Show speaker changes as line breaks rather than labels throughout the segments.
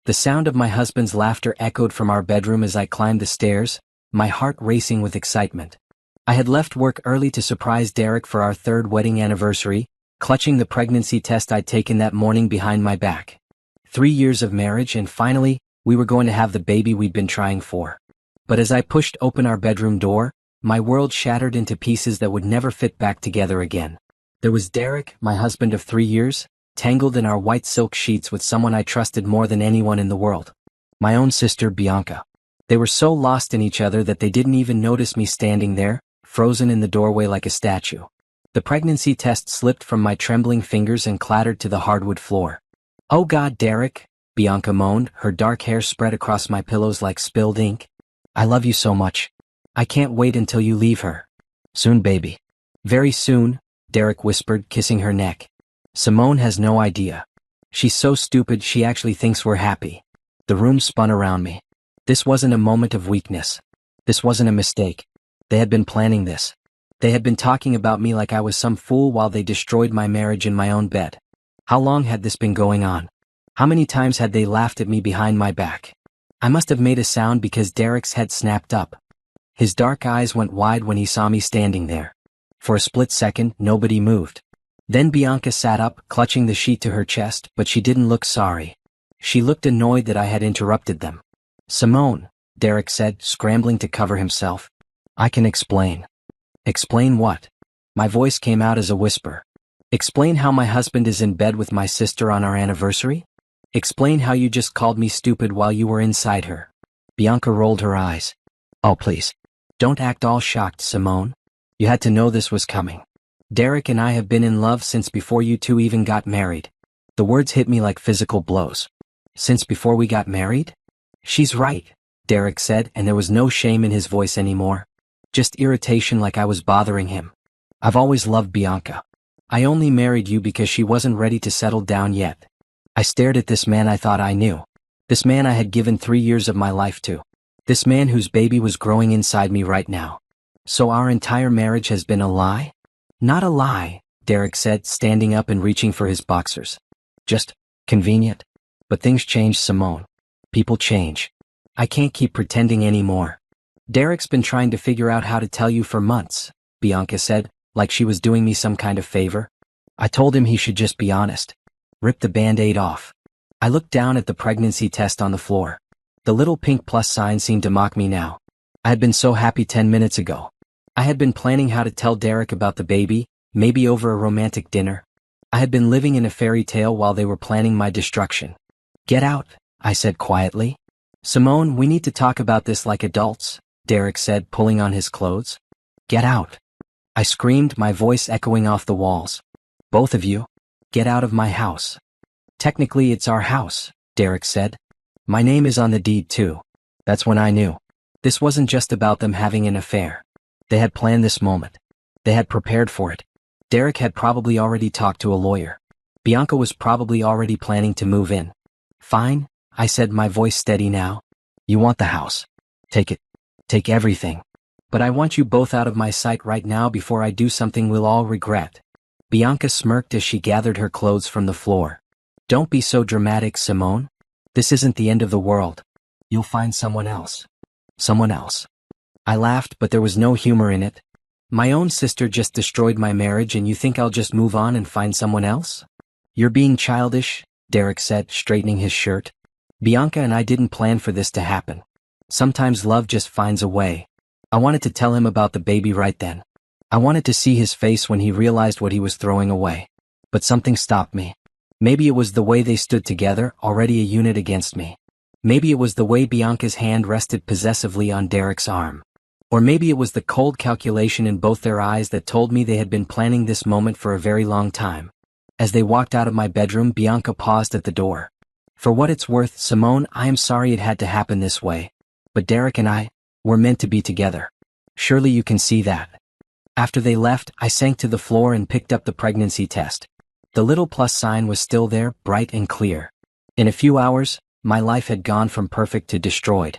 The sound of my husband's laughter echoed from our bedroom as I climbed the stairs, my heart racing with excitement. I had left work early to surprise Derek for our third wedding anniversary, clutching the pregnancy test I'd taken that morning behind my back. 3 years of marriage and finally, we were going to have the baby we'd been trying for. But as I pushed open our bedroom door, my world shattered into pieces that would never fit back together again. There was Derek, my husband of 3 years, tangled in our white silk sheets with someone I trusted more than anyone in the world. My own sister, Bianca. They were so lost in each other that they didn't even notice me standing there, frozen in the doorway like a statue. The pregnancy test slipped from my trembling fingers and clattered to the hardwood floor. "Oh God, Derek," Bianca moaned, her dark hair spread across my pillows like spilled ink. "I love you so much. I can't wait until you leave her." "Soon, baby." "Very soon," Derek whispered, kissing her neck. "Simone has no idea. She's so stupid she actually thinks we're happy." The room spun around me. This wasn't a moment of weakness. This wasn't a mistake. They had been planning this. They had been talking about me like I was some fool while they destroyed my marriage in my own bed. How long had this been going on? How many times had they laughed at me behind my back? I must have made a sound because Derek's head snapped up. His dark eyes went wide when he saw me standing there. For a split second, nobody moved. Then Bianca sat up, clutching the sheet to her chest, but she didn't look sorry. She looked annoyed that I had interrupted them. "Simone," Derek said, scrambling to cover himself. "I can explain." "Explain what?" My voice came out as a whisper. "Explain how my husband is in bed with my sister on our anniversary? Explain how you just called me stupid while you were inside her." Bianca rolled her eyes. "Oh please. Don't act all shocked, Simone. You had to know this was coming. Derek and I have been in love since before you two even got married." The words hit me like physical blows. "Since before we got married?" "She's right," Derek said, and there was no shame in his voice anymore. Just irritation like I was bothering him. "I've always loved Bianca. I only married you because she wasn't ready to settle down yet." I stared at this man I thought I knew. This man I had given 3 years of my life to. This man whose baby was growing inside me right now. "So our entire marriage has been a lie?" "Not a lie," Derek said, standing up and reaching for his boxers. "Just convenient. But things change, Simone. People change. I can't keep pretending anymore." "Derek's been trying to figure out how to tell you for months," Bianca said, like she was doing me some kind of favor. "I told him he should just be honest. Rip the Band-Aid off." I looked down at the pregnancy test on the floor. The little pink plus sign seemed to mock me now. I had been so happy 10 minutes ago. I had been planning how to tell Derek about the baby, maybe over a romantic dinner. I had been living in a fairy tale while they were planning my destruction. "Get out," I said quietly. "Simone, we need to talk about this like adults," Derek said, pulling on his clothes. "Get out." I screamed, my voice echoing off the walls. "Both of you, get out of my house." "Technically it's our house," Derek said. "My name is on the deed too." That's when I knew. This wasn't just about them having an affair. They had planned this moment. They had prepared for it. Derek had probably already talked to a lawyer. Bianca was probably already planning to move in. "Fine," I said, my voice steady now. "You want the house. Take it. Take everything. But I want you both out of my sight right now before I do something we'll all regret." Bianca smirked as she gathered her clothes from the floor. "Don't be so dramatic, Simone. This isn't the end of the world. You'll find someone else. Someone else." I laughed, but there was no humor in it. "My own sister just destroyed my marriage and you think I'll just move on and find someone else?" "You're being childish," Derek said, straightening his shirt. "Bianca and I didn't plan for this to happen. Sometimes love just finds a way." I wanted to tell him about the baby right then. I wanted to see his face when he realized what he was throwing away. But something stopped me. Maybe it was the way they stood together, already a unit against me. Maybe it was the way Bianca's hand rested possessively on Derek's arm. Or maybe it was the cold calculation in both their eyes that told me they had been planning this moment for a very long time. As they walked out of my bedroom, Bianca paused at the door. "For what it's worth, Simone, I am sorry it had to happen this way. But Derek and I, we're meant to be together. Surely you can see that." After they left, I sank to the floor and picked up the pregnancy test. The little plus sign was still there, bright and clear. In a few hours, my life had gone from perfect to destroyed.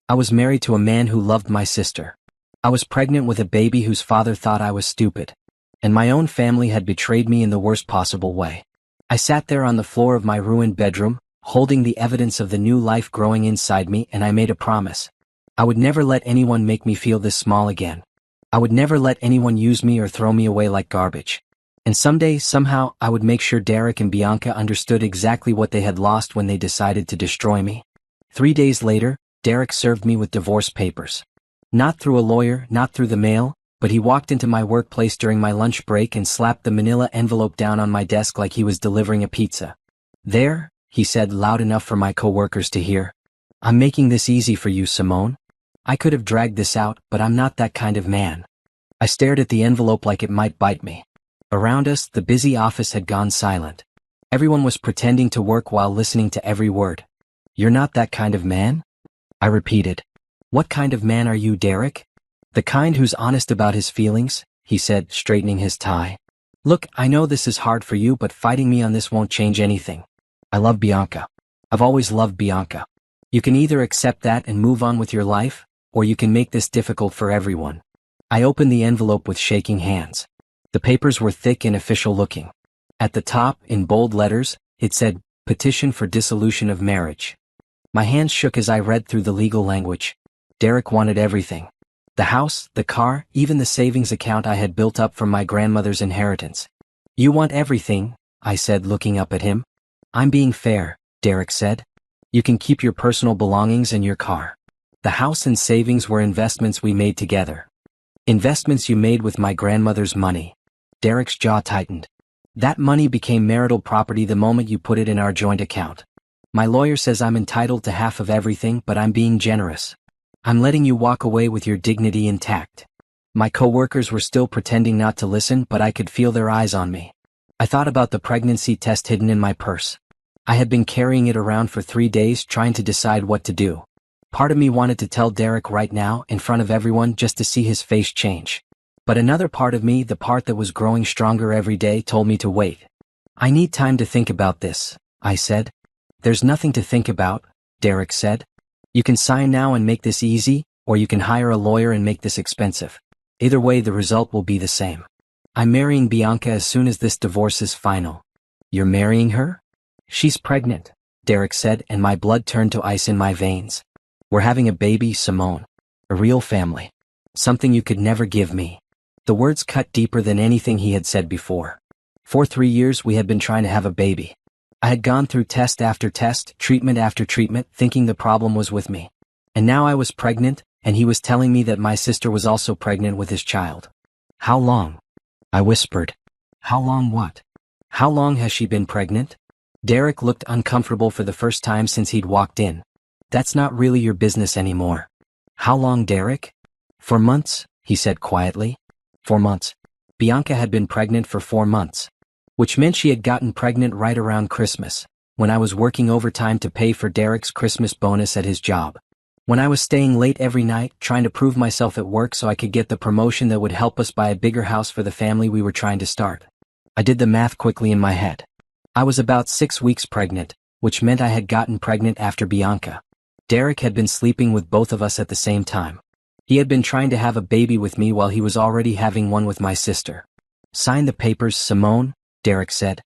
I was married to a man who loved my sister. I was pregnant with a baby whose father thought I was stupid. And my own family had betrayed me in the worst possible way. I sat there on the floor of my ruined bedroom, holding the evidence of the new life growing inside me, and I made a promise. I would never let anyone make me feel this small again. I would never let anyone use me or throw me away like garbage. And someday, somehow, I would make sure Derek and Bianca understood exactly what they had lost when they decided to destroy me. 3 days later, Derek served me with divorce papers. Not through a lawyer, not through the mail, but he walked into my workplace during my lunch break and slapped the manila envelope down on my desk like he was delivering a pizza. "There," he said loud enough for my coworkers to hear. "I'm making this easy for you, Simone. I could have dragged this out, but I'm not that kind of man." I stared at the envelope like it might bite me. Around us, the busy office had gone silent. Everyone was pretending to work while listening to every word. "You're not that kind of man?" I repeated. "What kind of man are you, Derek?" "The kind who's honest about his feelings," he said, straightening his tie. "Look, I know this is hard for you, but fighting me on this won't change anything. I love Bianca. I've always loved Bianca. You can either accept that and move on with your life, or you can make this difficult for everyone." I opened the envelope with shaking hands. The papers were thick and official looking. At the top, in bold letters, it said, "Petition for dissolution of marriage." My hands shook as I read through the legal language. Derek wanted everything. The house, the car, even the savings account I had built up from my grandmother's inheritance. "You want everything," I said, looking up at him. "I'm being fair," Derek said. "You can keep your personal belongings and your car. The house and savings were investments we made together." "Investments you made with my grandmother's money." Derek's jaw tightened. "That money became marital property the moment you put it in our joint account. My lawyer says I'm entitled to half of everything, but I'm being generous. I'm letting you walk away with your dignity intact." My coworkers were still pretending not to listen, but I could feel their eyes on me. I thought about the pregnancy test hidden in my purse. I had been carrying it around for 3 days trying to decide what to do. Part of me wanted to tell Derek right now, in front of everyone, just to see his face change. But another part of me, the part that was growing stronger every day, told me to wait. "I need time to think about this," I said. "There's nothing to think about," Derek said. "You can sign now and make this easy, or you can hire a lawyer and make this expensive. Either way, the result will be the same. I'm marrying Bianca as soon as this divorce is final." "You're marrying her?" "She's pregnant," Derek said, and my blood turned to ice in my veins. "We're having a baby, Simone. A real family. Something you could never give me." The words cut deeper than anything he had said before. For 3 years we had been trying to have a baby. I had gone through test after test, treatment after treatment, thinking the problem was with me. And now I was pregnant, and he was telling me that my sister was also pregnant with his child. "How long?" I whispered. "How long what? How long has she been pregnant?" Derek looked uncomfortable for the first time since he'd walked in. "That's not really your business anymore." "How long, Derek?" "For months," he said quietly. 4 months. Bianca had been pregnant for 4 months. Which meant she had gotten pregnant right around Christmas, when I was working overtime to pay for Derek's Christmas bonus at his job. When I was staying late every night, trying to prove myself at work so I could get the promotion that would help us buy a bigger house for the family we were trying to start. I did the math quickly in my head. I was about 6 weeks pregnant, which meant I had gotten pregnant after Bianca. Derek had been sleeping with both of us at the same time. He had been trying to have a baby with me while he was already having one with my sister. "Sign the papers, Simone," Derek said.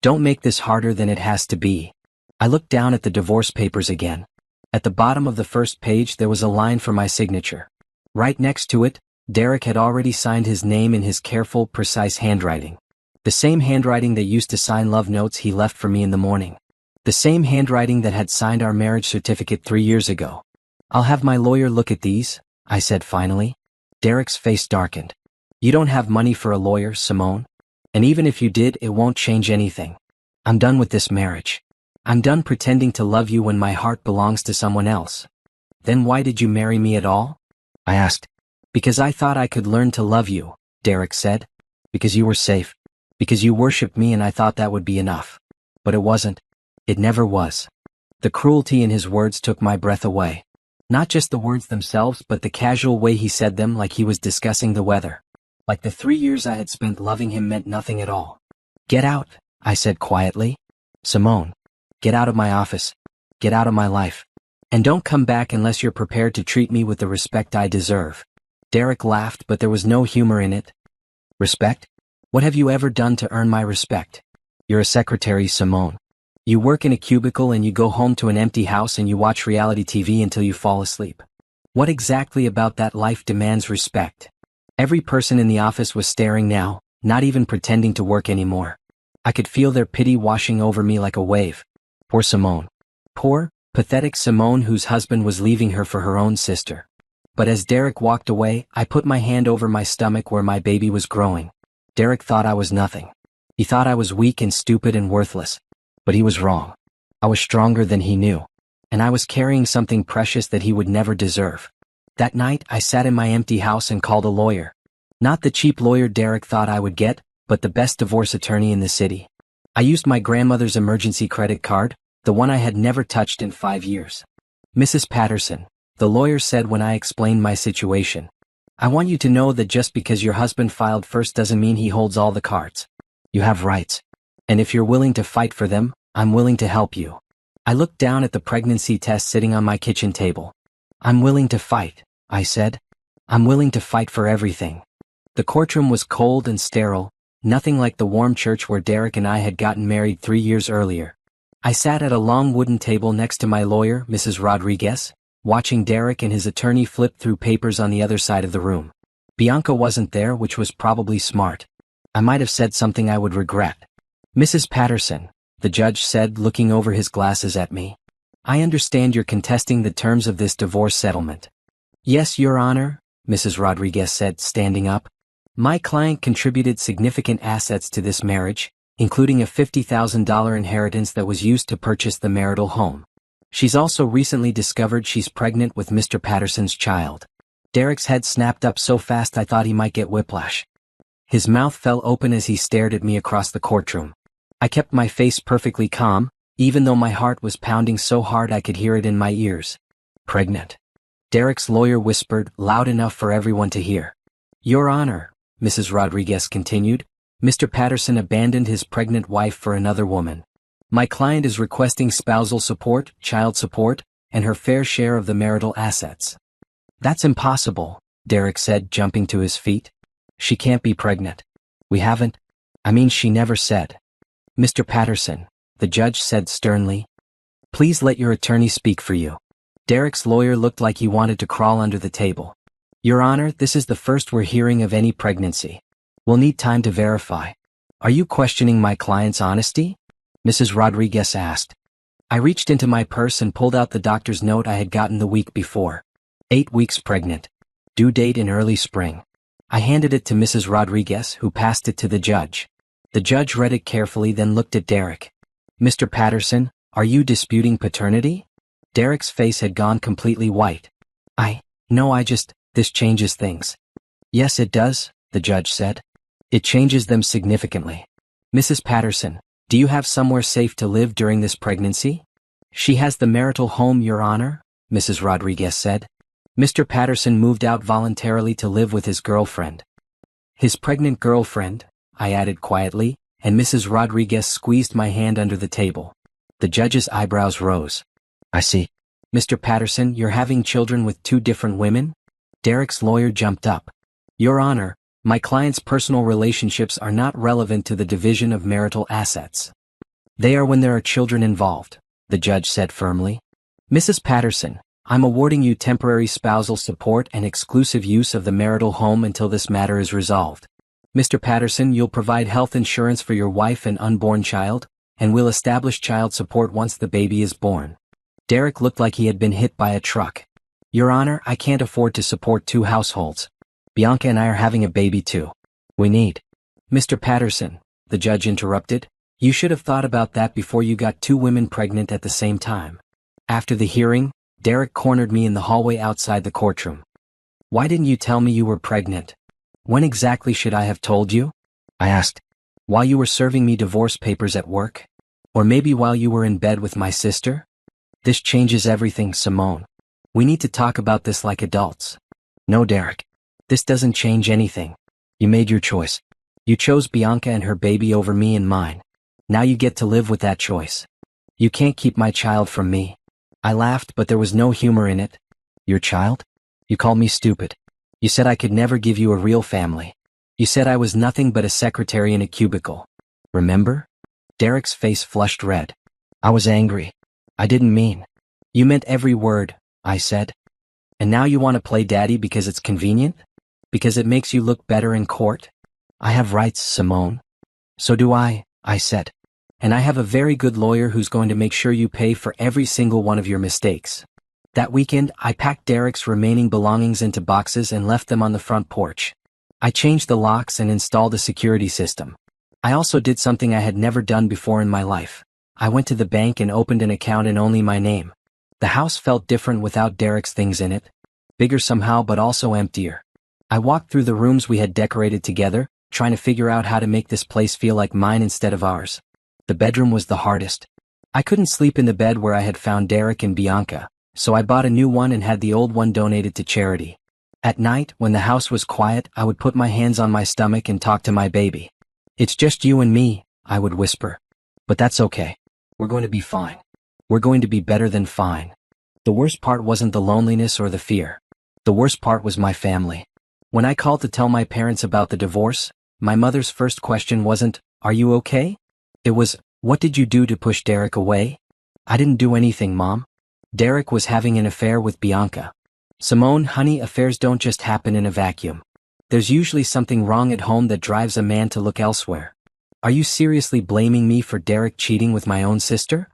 "Don't make this harder than it has to be." I looked down at the divorce papers again. At the bottom of the first page there was a line for my signature. Right next to it, Derek had already signed his name in his careful, precise handwriting. The same handwriting that used to sign love notes he left for me in the morning. The same handwriting that had signed our marriage certificate 3 years ago. "I'll have my lawyer look at these," I said finally. Derek's face darkened. "You don't have money for a lawyer, Simone. And even if you did, it won't change anything. I'm done with this marriage. I'm done pretending to love you when my heart belongs to someone else." "Then why did you marry me at all?" I asked. "Because I thought I could learn to love you," Derek said. "Because you were safe. Because you worshipped me and I thought that would be enough. But it wasn't. It never was." The cruelty in his words took my breath away. Not just the words themselves, but the casual way he said them, like he was discussing the weather. Like the 3 years I had spent loving him meant nothing at all. "Get out," I said quietly. "Simone, get out of my office. Get out of my life. And don't come back unless you're prepared to treat me with the respect I deserve." Derek laughed, but there was no humor in it. "Respect? What have you ever done to earn my respect? You're a secretary, Simone. You work in a cubicle and you go home to an empty house and you watch reality TV until you fall asleep. What exactly about that life demands respect? Every person in the office was staring now, not even pretending to work anymore. I could feel their pity washing over me like a wave. Poor Simone. Poor, pathetic Simone, whose husband was leaving her for her own sister. But as Derek walked away, I put my hand over my stomach where my baby was growing. Derek thought I was nothing. He thought I was weak and stupid and worthless. But he was wrong. I was stronger than he knew. And I was carrying something precious that he would never deserve. That night, I sat in my empty house and called a lawyer. Not the cheap lawyer Derek thought I would get, but the best divorce attorney in the city. I used my grandmother's emergency credit card, the one I had never touched in 5 years. Mrs. Patterson, the lawyer said when I explained my situation, I want you to know that just because your husband filed first doesn't mean he holds all the cards. You have rights. And if you're willing to fight for them, I'm willing to help you. I looked down at the pregnancy test sitting on my kitchen table. I'm willing to fight, I said. I'm willing to fight for everything. The courtroom was cold and sterile, nothing like the warm church where Derek and I had gotten married 3 years earlier. I sat at a long wooden table next to my lawyer, Mrs. Rodriguez, watching Derek and his attorney flip through papers on the other side of the room. Bianca wasn't there, which was probably smart. I might have said something I would regret. Mrs. Patterson, the judge said, looking over his glasses at me. I understand you're contesting the terms of this divorce settlement. Yes, Your Honor, Mrs. Rodriguez said, standing up. My client contributed significant assets to this marriage, including a $50,000 inheritance that was used to purchase the marital home. She's also recently discovered she's pregnant with Mr. Patterson's child. Derek's head snapped up so fast I thought he might get whiplash. His mouth fell open as he stared at me across the courtroom. I kept my face perfectly calm, even though my heart was pounding so hard I could hear it in my ears. Pregnant. Derek's lawyer whispered, loud enough for everyone to hear. Your Honor, Mrs. Rodriguez continued, Mr. Patterson abandoned his pregnant wife for another woman. My client is requesting spousal support, child support, and her fair share of the marital assets. That's impossible, Derek said, jumping to his feet. She can't be pregnant. We haven't. She never said. Mr. Patterson, the judge said sternly. Please let your attorney speak for you. Derek's lawyer looked like he wanted to crawl under the table. Your Honor, this is the first we're hearing of any pregnancy. We'll need time to verify. Are you questioning my client's honesty? Mrs. Rodriguez asked. I reached into my purse and pulled out the doctor's note I had gotten the week before. 8 weeks pregnant. Due date in early spring. I handed it to Mrs. Rodriguez, who passed it to the judge. The judge read it carefully, then looked at Derek. Mr. Patterson, are you disputing paternity? Derek's face had gone completely white. This changes things. Yes, it does, the judge said. It changes them significantly. Mrs. Patterson, do you have somewhere safe to live during this pregnancy? She has the marital home, Your Honor, Mrs. Rodriguez said. Mr. Patterson moved out voluntarily to live with his girlfriend. His pregnant girlfriend, I added quietly, and Mrs. Rodriguez squeezed my hand under the table. The judge's eyebrows rose. I see. Mr. Patterson, you're having children with 2 different women? Derek's lawyer jumped up. Your Honor, my client's personal relationships are not relevant to the division of marital assets. They are when there are children involved, the judge said firmly. Mrs. Patterson, I'm awarding you temporary spousal support and exclusive use of the marital home until this matter is resolved. Mr. Patterson, you'll provide health insurance for your wife and unborn child, and we'll establish child support once the baby is born. Derek looked like he had been hit by a truck. Your Honor, I can't afford to support 2 households. Bianca and I are having a baby too. We need. Mr. Patterson, the judge interrupted, you should have thought about that before you got 2 women pregnant at the same time. After the hearing, Derek cornered me in the hallway outside the courtroom. Why didn't you tell me you were pregnant? When exactly should I have told you? I asked. While you were serving me divorce papers at work? Or maybe while you were in bed with my sister? This changes everything, Simone. We need to talk about this like adults. No, Derek. This doesn't change anything. You made your choice. You chose Bianca and her baby over me and mine. Now you get to live with that choice. You can't keep my child from me. I laughed, but there was no humor in it. Your child? You called me stupid. You said I could never give you a real family. You said I was nothing but a secretary in a cubicle. Remember? Derek's face flushed red. I was angry. I didn't mean. You meant every word, I said. And now you want to play daddy because it's convenient? Because it makes you look better in court? I have rights, Simone. So do I said. And I have a very good lawyer who's going to make sure you pay for every single one of your mistakes. That weekend, I packed Derek's remaining belongings into boxes and left them on the front porch. I changed the locks and installed a security system. I also did something I had never done before in my life. I went to the bank and opened an account in only my name. The house felt different without Derek's things in it. Bigger somehow but also emptier. I walked through the rooms we had decorated together, trying to figure out how to make this place feel like mine instead of ours. The bedroom was the hardest. I couldn't sleep in the bed where I had found Derek and Bianca, so I bought a new one and had the old one donated to charity. At night, when the house was quiet, I would put my hands on my stomach and talk to my baby. It's just you and me, I would whisper. But that's okay. We're going to be fine. We're going to be better than fine. The worst part wasn't the loneliness or the fear. The worst part was my family. When I called to tell my parents about the divorce, my mother's first question wasn't, "Are you okay?" It was, "What did you do to push Derek away?" I didn't do anything, Mom. Derek was having an affair with Bianca. Simone, honey, affairs don't just happen in a vacuum. There's usually something wrong at home that drives a man to look elsewhere. Are you seriously blaming me for Derek cheating with my own sister?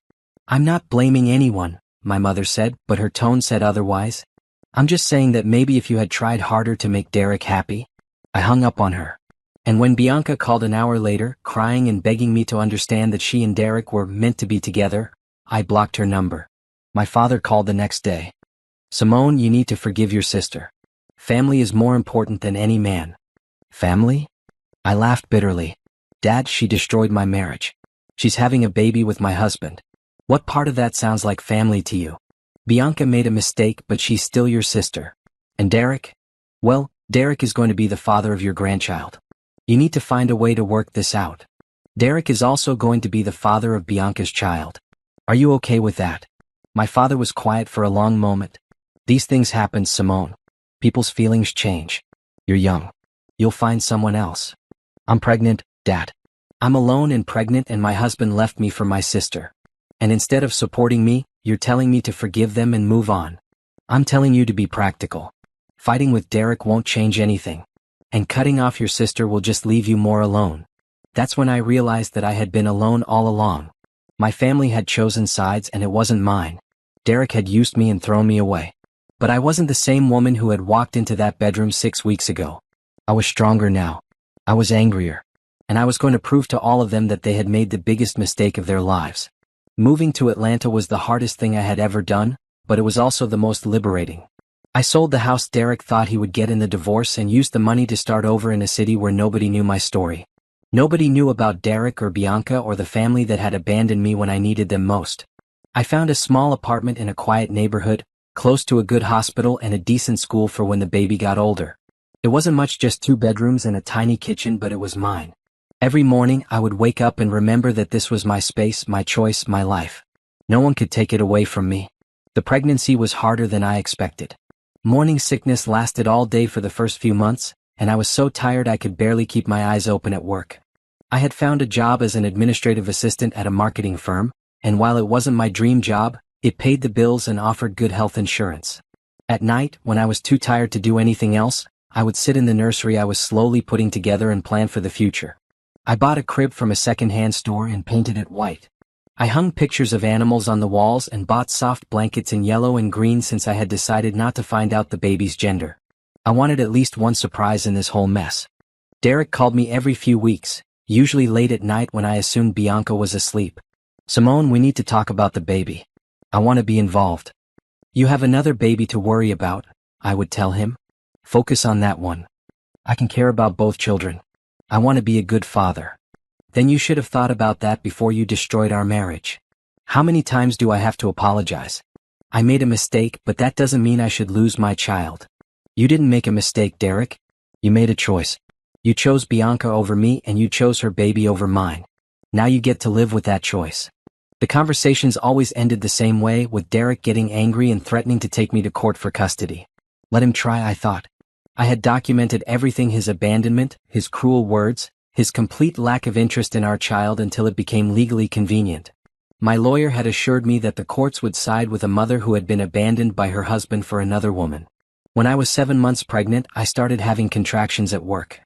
I'm not blaming anyone, my mother said, but her tone said otherwise. I'm just saying that maybe if you had tried harder to make Derek happy. I hung up on her. And when Bianca called an hour later, crying and begging me to understand that she and Derek were meant to be together, I blocked her number. My father called the next day. Simone, you need to forgive your sister. Family is more important than any man. Family? I laughed bitterly. Dad, she destroyed my marriage. She's having a baby with my husband. What part of that sounds like family to you? Bianca made a mistake, but she's still your sister. And Derek? Well, Derek is going to be the father of your grandchild. You need to find a way to work this out. Derek is also going to be the father of Bianca's child. Are you okay with that? My father was quiet for a long moment. These things happen, Simone. People's feelings change. You're young. You'll find someone else. I'm pregnant, Dad. I'm alone and pregnant, and my husband left me for my sister. And instead of supporting me, you're telling me to forgive them and move on. I'm telling you to be practical. Fighting with Derek won't change anything. And cutting off your sister will just leave you more alone. That's when I realized that I had been alone all along. My family had chosen sides and it wasn't mine. Derek had used me and thrown me away. But I wasn't the same woman who had walked into that bedroom 6 weeks ago. I was stronger now. I was angrier. And I was going to prove to all of them that they had made the biggest mistake of their lives. Moving to Atlanta was the hardest thing I had ever done, but it was also the most liberating. I sold the house Derek thought he would get in the divorce and used the money to start over in a city where nobody knew my story. Nobody knew about Derek or Bianca or the family that had abandoned me when I needed them most. I found a small apartment in a quiet neighborhood, close to a good hospital and a decent school for when the baby got older. It wasn't much, just 2 bedrooms and a tiny kitchen, but it was mine. Every morning I would wake up and remember that this was my space, my choice, my life. No one could take it away from me. The pregnancy was harder than I expected. Morning sickness lasted all day for the first few months, and I was so tired I could barely keep my eyes open at work. I had found a job as an administrative assistant at a marketing firm, and while it wasn't my dream job, it paid the bills and offered good health insurance. At night, when I was too tired to do anything else, I would sit in the nursery I was slowly putting together and plan for the future. I bought a crib from a second-hand store and painted it white. I hung pictures of animals on the walls and bought soft blankets in yellow and green since I had decided not to find out the baby's gender. I wanted at least one surprise in this whole mess. Derek called me every few weeks, usually late at night when I assumed Bianca was asleep. Simone, we need to talk about the baby. I want to be involved. You have another baby to worry about, I would tell him. Focus on that one. I can care about both children. I want to be a good father. Then you should have thought about that before you destroyed our marriage. How many times do I have to apologize? I made a mistake, but that doesn't mean I should lose my child. You didn't make a mistake, Derek. You made a choice. You chose Bianca over me and you chose her baby over mine. Now you get to live with that choice. The conversations always ended the same way, with Derek getting angry and threatening to take me to court for custody. Let him try, I thought. I had documented everything: his abandonment, his cruel words, his complete lack of interest in our child until it became legally convenient. My lawyer had assured me that the courts would side with a mother who had been abandoned by her husband for another woman. When I was 7 months pregnant, I started having contractions at work.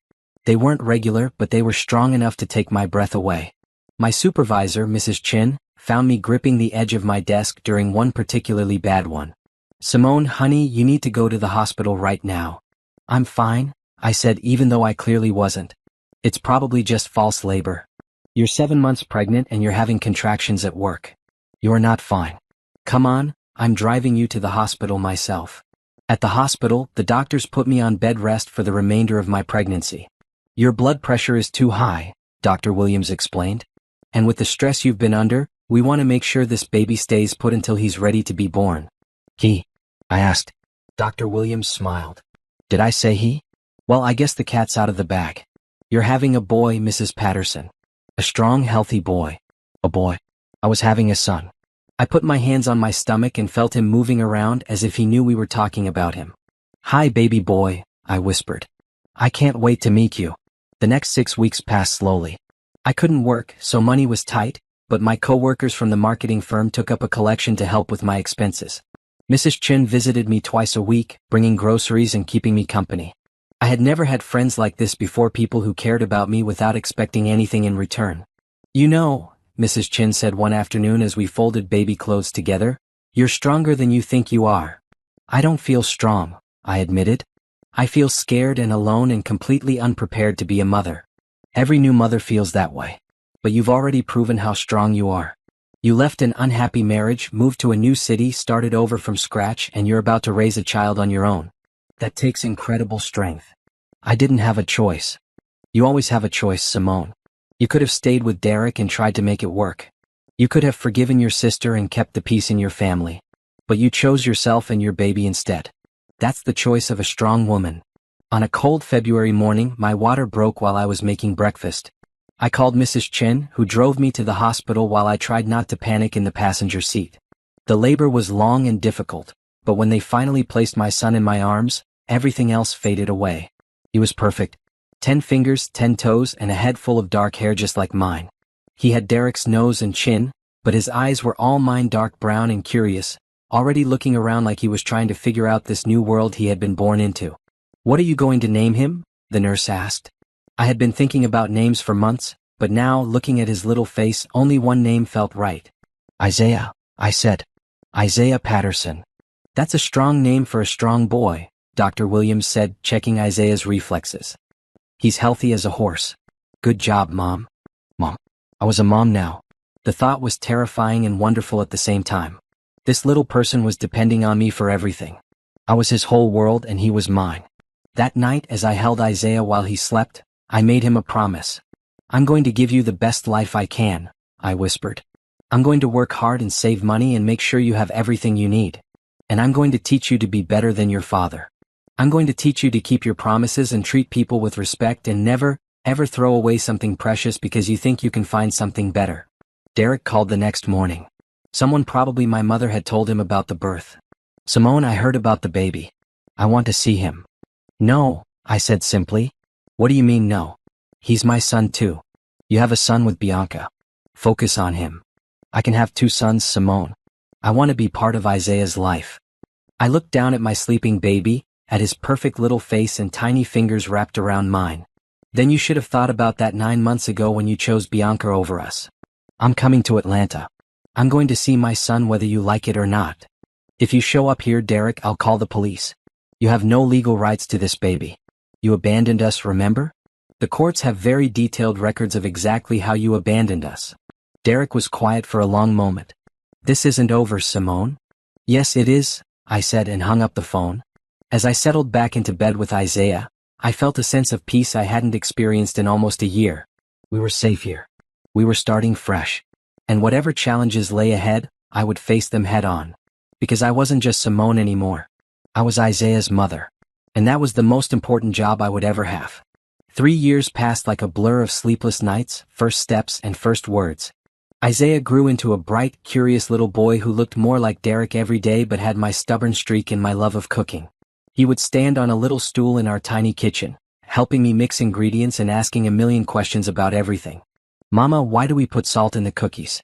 They weren't regular, but they were strong enough to take my breath away. My supervisor, Mrs. Chin, found me gripping the edge of my desk during one particularly bad one. "Simone, honey, you need to go to the hospital right now." "I'm fine," I said, even though I clearly wasn't. "It's probably just false labor. You're 7 months pregnant and you're having contractions at work. You're not fine. Come on, I'm driving you to the hospital myself." At the hospital, the doctors put me on bed rest for the remainder of my pregnancy. "Your blood pressure is too high," Dr. Williams explained. "And with the stress you've been under, we want to make sure this baby stays put until he's ready to be born." "He?" I asked. Dr. Williams smiled. "Did I say he? Well, I guess the cat's out of the bag. You're having a boy, Mrs. Patterson. A strong, healthy boy. A boy. I was having a son." I put my hands on my stomach and felt him moving around as if he knew we were talking about him. "Hi, baby boy," I whispered. "I can't wait to meet you." The next 6 weeks passed slowly. I couldn't work, so money was tight, but my co-workers from the marketing firm took up a collection to help with my expenses. Mrs. Chin visited me twice a week, bringing groceries and keeping me company. I had never had friends like this before, people who cared about me without expecting anything in return. "You know," Mrs. Chin said one afternoon as we folded baby clothes together, "you're stronger than you think you are." "I don't feel strong," I admitted. "I feel scared and alone and completely unprepared to be a mother." "Every new mother feels that way. But you've already proven how strong you are. You left an unhappy marriage, moved to a new city, started over from scratch, and you're about to raise a child on your own. That takes incredible strength." "I didn't have a choice." "You always have a choice, Simone. You could have stayed with Derek and tried to make it work. You could have forgiven your sister and kept the peace in your family. But you chose yourself and your baby instead. That's the choice of a strong woman." On a cold February morning, my water broke while I was making breakfast. I called Mrs. Chin, who drove me to the hospital while I tried not to panic in the passenger seat. The labor was long and difficult, but when they finally placed my son in my arms, everything else faded away. He was perfect. 10 fingers, 10 toes, and a head full of dark hair just like mine. He had Derek's nose and chin, but his eyes were all mine, dark brown and curious, already looking around like he was trying to figure out this new world he had been born into. "What are you going to name him?" the nurse asked. I had been thinking about names for months, but now, looking at his little face, only one name felt right. "Isaiah," I said. "Isaiah Patterson." "That's a strong name for a strong boy," Dr. Williams said, checking Isaiah's reflexes. "He's healthy as a horse." "Good job, Mom." Mom. I was a mom now. The thought was terrifying and wonderful at the same time. This little person was depending on me for everything. I was his whole world and he was mine. That night, as I held Isaiah while he slept, I made him a promise. "I'm going to give you the best life I can," I whispered. "I'm going to work hard and save money and make sure you have everything you need. And I'm going to teach you to be better than your father. I'm going to teach you to keep your promises and treat people with respect and never, ever throw away something precious because you think you can find something better." Derek called the next morning. Someone, probably my mother, had told him about the birth. "Simone, I heard about the baby. I want to see him." "No," I said simply. "What do you mean no? He's my son too. You have a son with Bianca. Focus on him. I can have 2 sons, Simone. I want to be part of Isaiah's life." I looked down at my sleeping baby, at his perfect little face and tiny fingers wrapped around mine. "Then you should have thought about that 9 months ago when you chose Bianca over us. I'm coming to Atlanta. I'm going to see my son whether you like it or not. If you show up here, Derek, I'll call the police. You have no legal rights to this baby. You abandoned us, remember? The courts have very detailed records of exactly how you abandoned us." Derek was quiet for a long moment. "This isn't over, Simone." "Yes, it is," I said and hung up the phone. As I settled back into bed with Isaiah, I felt a sense of peace I hadn't experienced in almost a year. We were safe here. We were starting fresh. And whatever challenges lay ahead, I would face them head on. Because I wasn't just Simone anymore. I was Isaiah's mother. And that was the most important job I would ever have. 3 years passed like a blur of sleepless nights, first steps, and first words. Isaiah grew into a bright, curious little boy who looked more like Derek every day but had my stubborn streak and my love of cooking. He would stand on a little stool in our tiny kitchen, helping me mix ingredients and asking a million questions about everything. "Mama, why do we put salt in the cookies?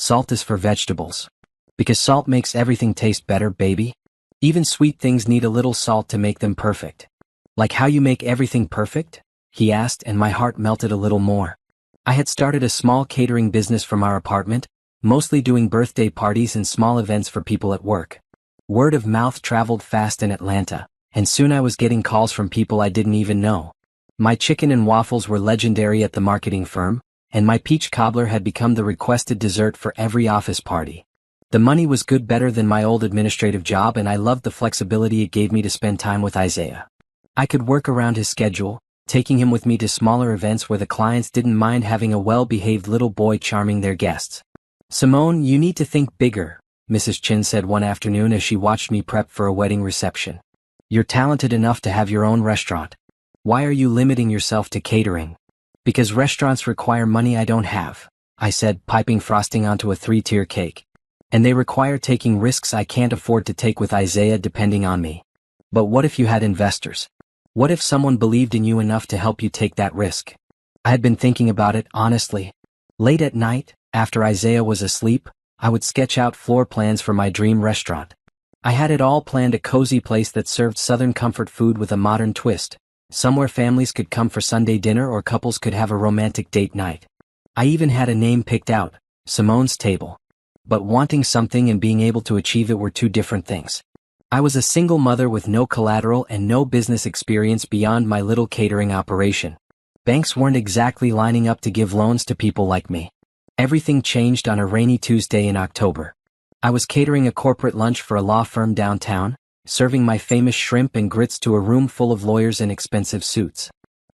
Salt is for vegetables. Because salt makes everything taste better, baby. Even sweet things need a little salt to make them perfect. Like how you make everything perfect? He asked, and my heart melted a little more. I had started a small catering business from our apartment, mostly doing birthday parties and small events for people at work. Word of mouth traveled fast in Atlanta, and soon I was getting calls from people I didn't even know. My chicken and waffles were legendary at the marketing firm, and my peach cobbler had become the requested dessert for every office party. The money was good, better than my old administrative job, and I loved the flexibility it gave me to spend time with Isaiah. I could work around his schedule, taking him with me to smaller events where the clients didn't mind having a well-behaved little boy charming their guests. "Simone, you need to think bigger," Mrs. Chin said one afternoon as she watched me prep for a wedding reception. "You're talented enough to have your own restaurant. Why are you limiting yourself to catering?" "Because restaurants require money I don't have," I said, piping frosting onto a 3-tier cake. "And they require taking risks I can't afford to take with Isaiah depending on me." "But what if you had investors? What if someone believed in you enough to help you take that risk?" I had been thinking about it, honestly. Late at night, after Isaiah was asleep, I would sketch out floor plans for my dream restaurant. I had it all planned: a cozy place that served Southern comfort food with a modern twist, somewhere families could come for Sunday dinner or couples could have a romantic date night. I even had a name picked out, Simone's Table. But wanting something and being able to achieve it were two different things. I was a single mother with no collateral and no business experience beyond my little catering operation. Banks weren't exactly lining up to give loans to people like me. Everything changed on a rainy Tuesday in October. I was catering a corporate lunch for a law firm downtown, serving my famous shrimp and grits to a room full of lawyers in expensive suits.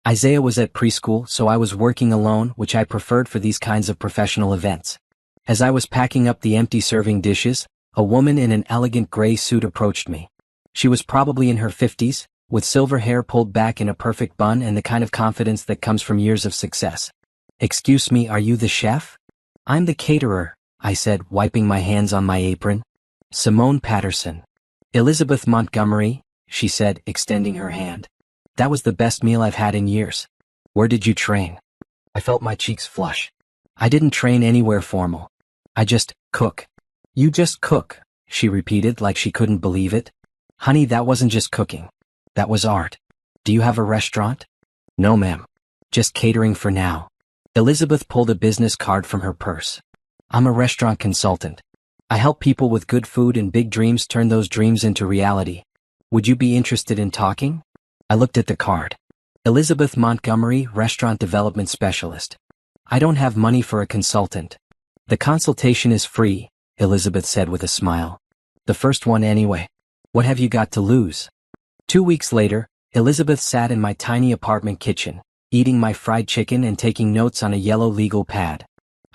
Isaiah was at preschool, so I was working alone, which I preferred for these kinds of professional events. As I was packing up the empty serving dishes, a woman in an elegant gray suit approached me. She was probably in her 50s, with silver hair pulled back in a perfect bun and the kind of confidence that comes from years of success. "Excuse me, are you the chef?" "I'm the caterer," I said, wiping my hands on my apron. "Simone Patterson." "Elizabeth Montgomery," she said, extending her hand. "That was the best meal I've had in years." "Where did you train?" I felt my cheeks flush. "I didn't train anywhere formal. I just cook." "You just cook," she repeated like she couldn't believe it. "Honey, that wasn't just cooking. That was art. Do you have a restaurant?" "No, ma'am. Just catering for now." Elizabeth pulled a business card from her purse. "I'm a restaurant consultant. I help people with good food and big dreams turn those dreams into reality. Would you be interested in talking?" I looked at the card. Elizabeth Montgomery, Restaurant Development Specialist. "I don't have money for a consultant." "The consultation is free," Elizabeth said with a smile. "The first one anyway. What have you got to lose?" 2 weeks later, Elizabeth sat in my tiny apartment kitchen, eating my fried chicken and taking notes on a yellow legal pad.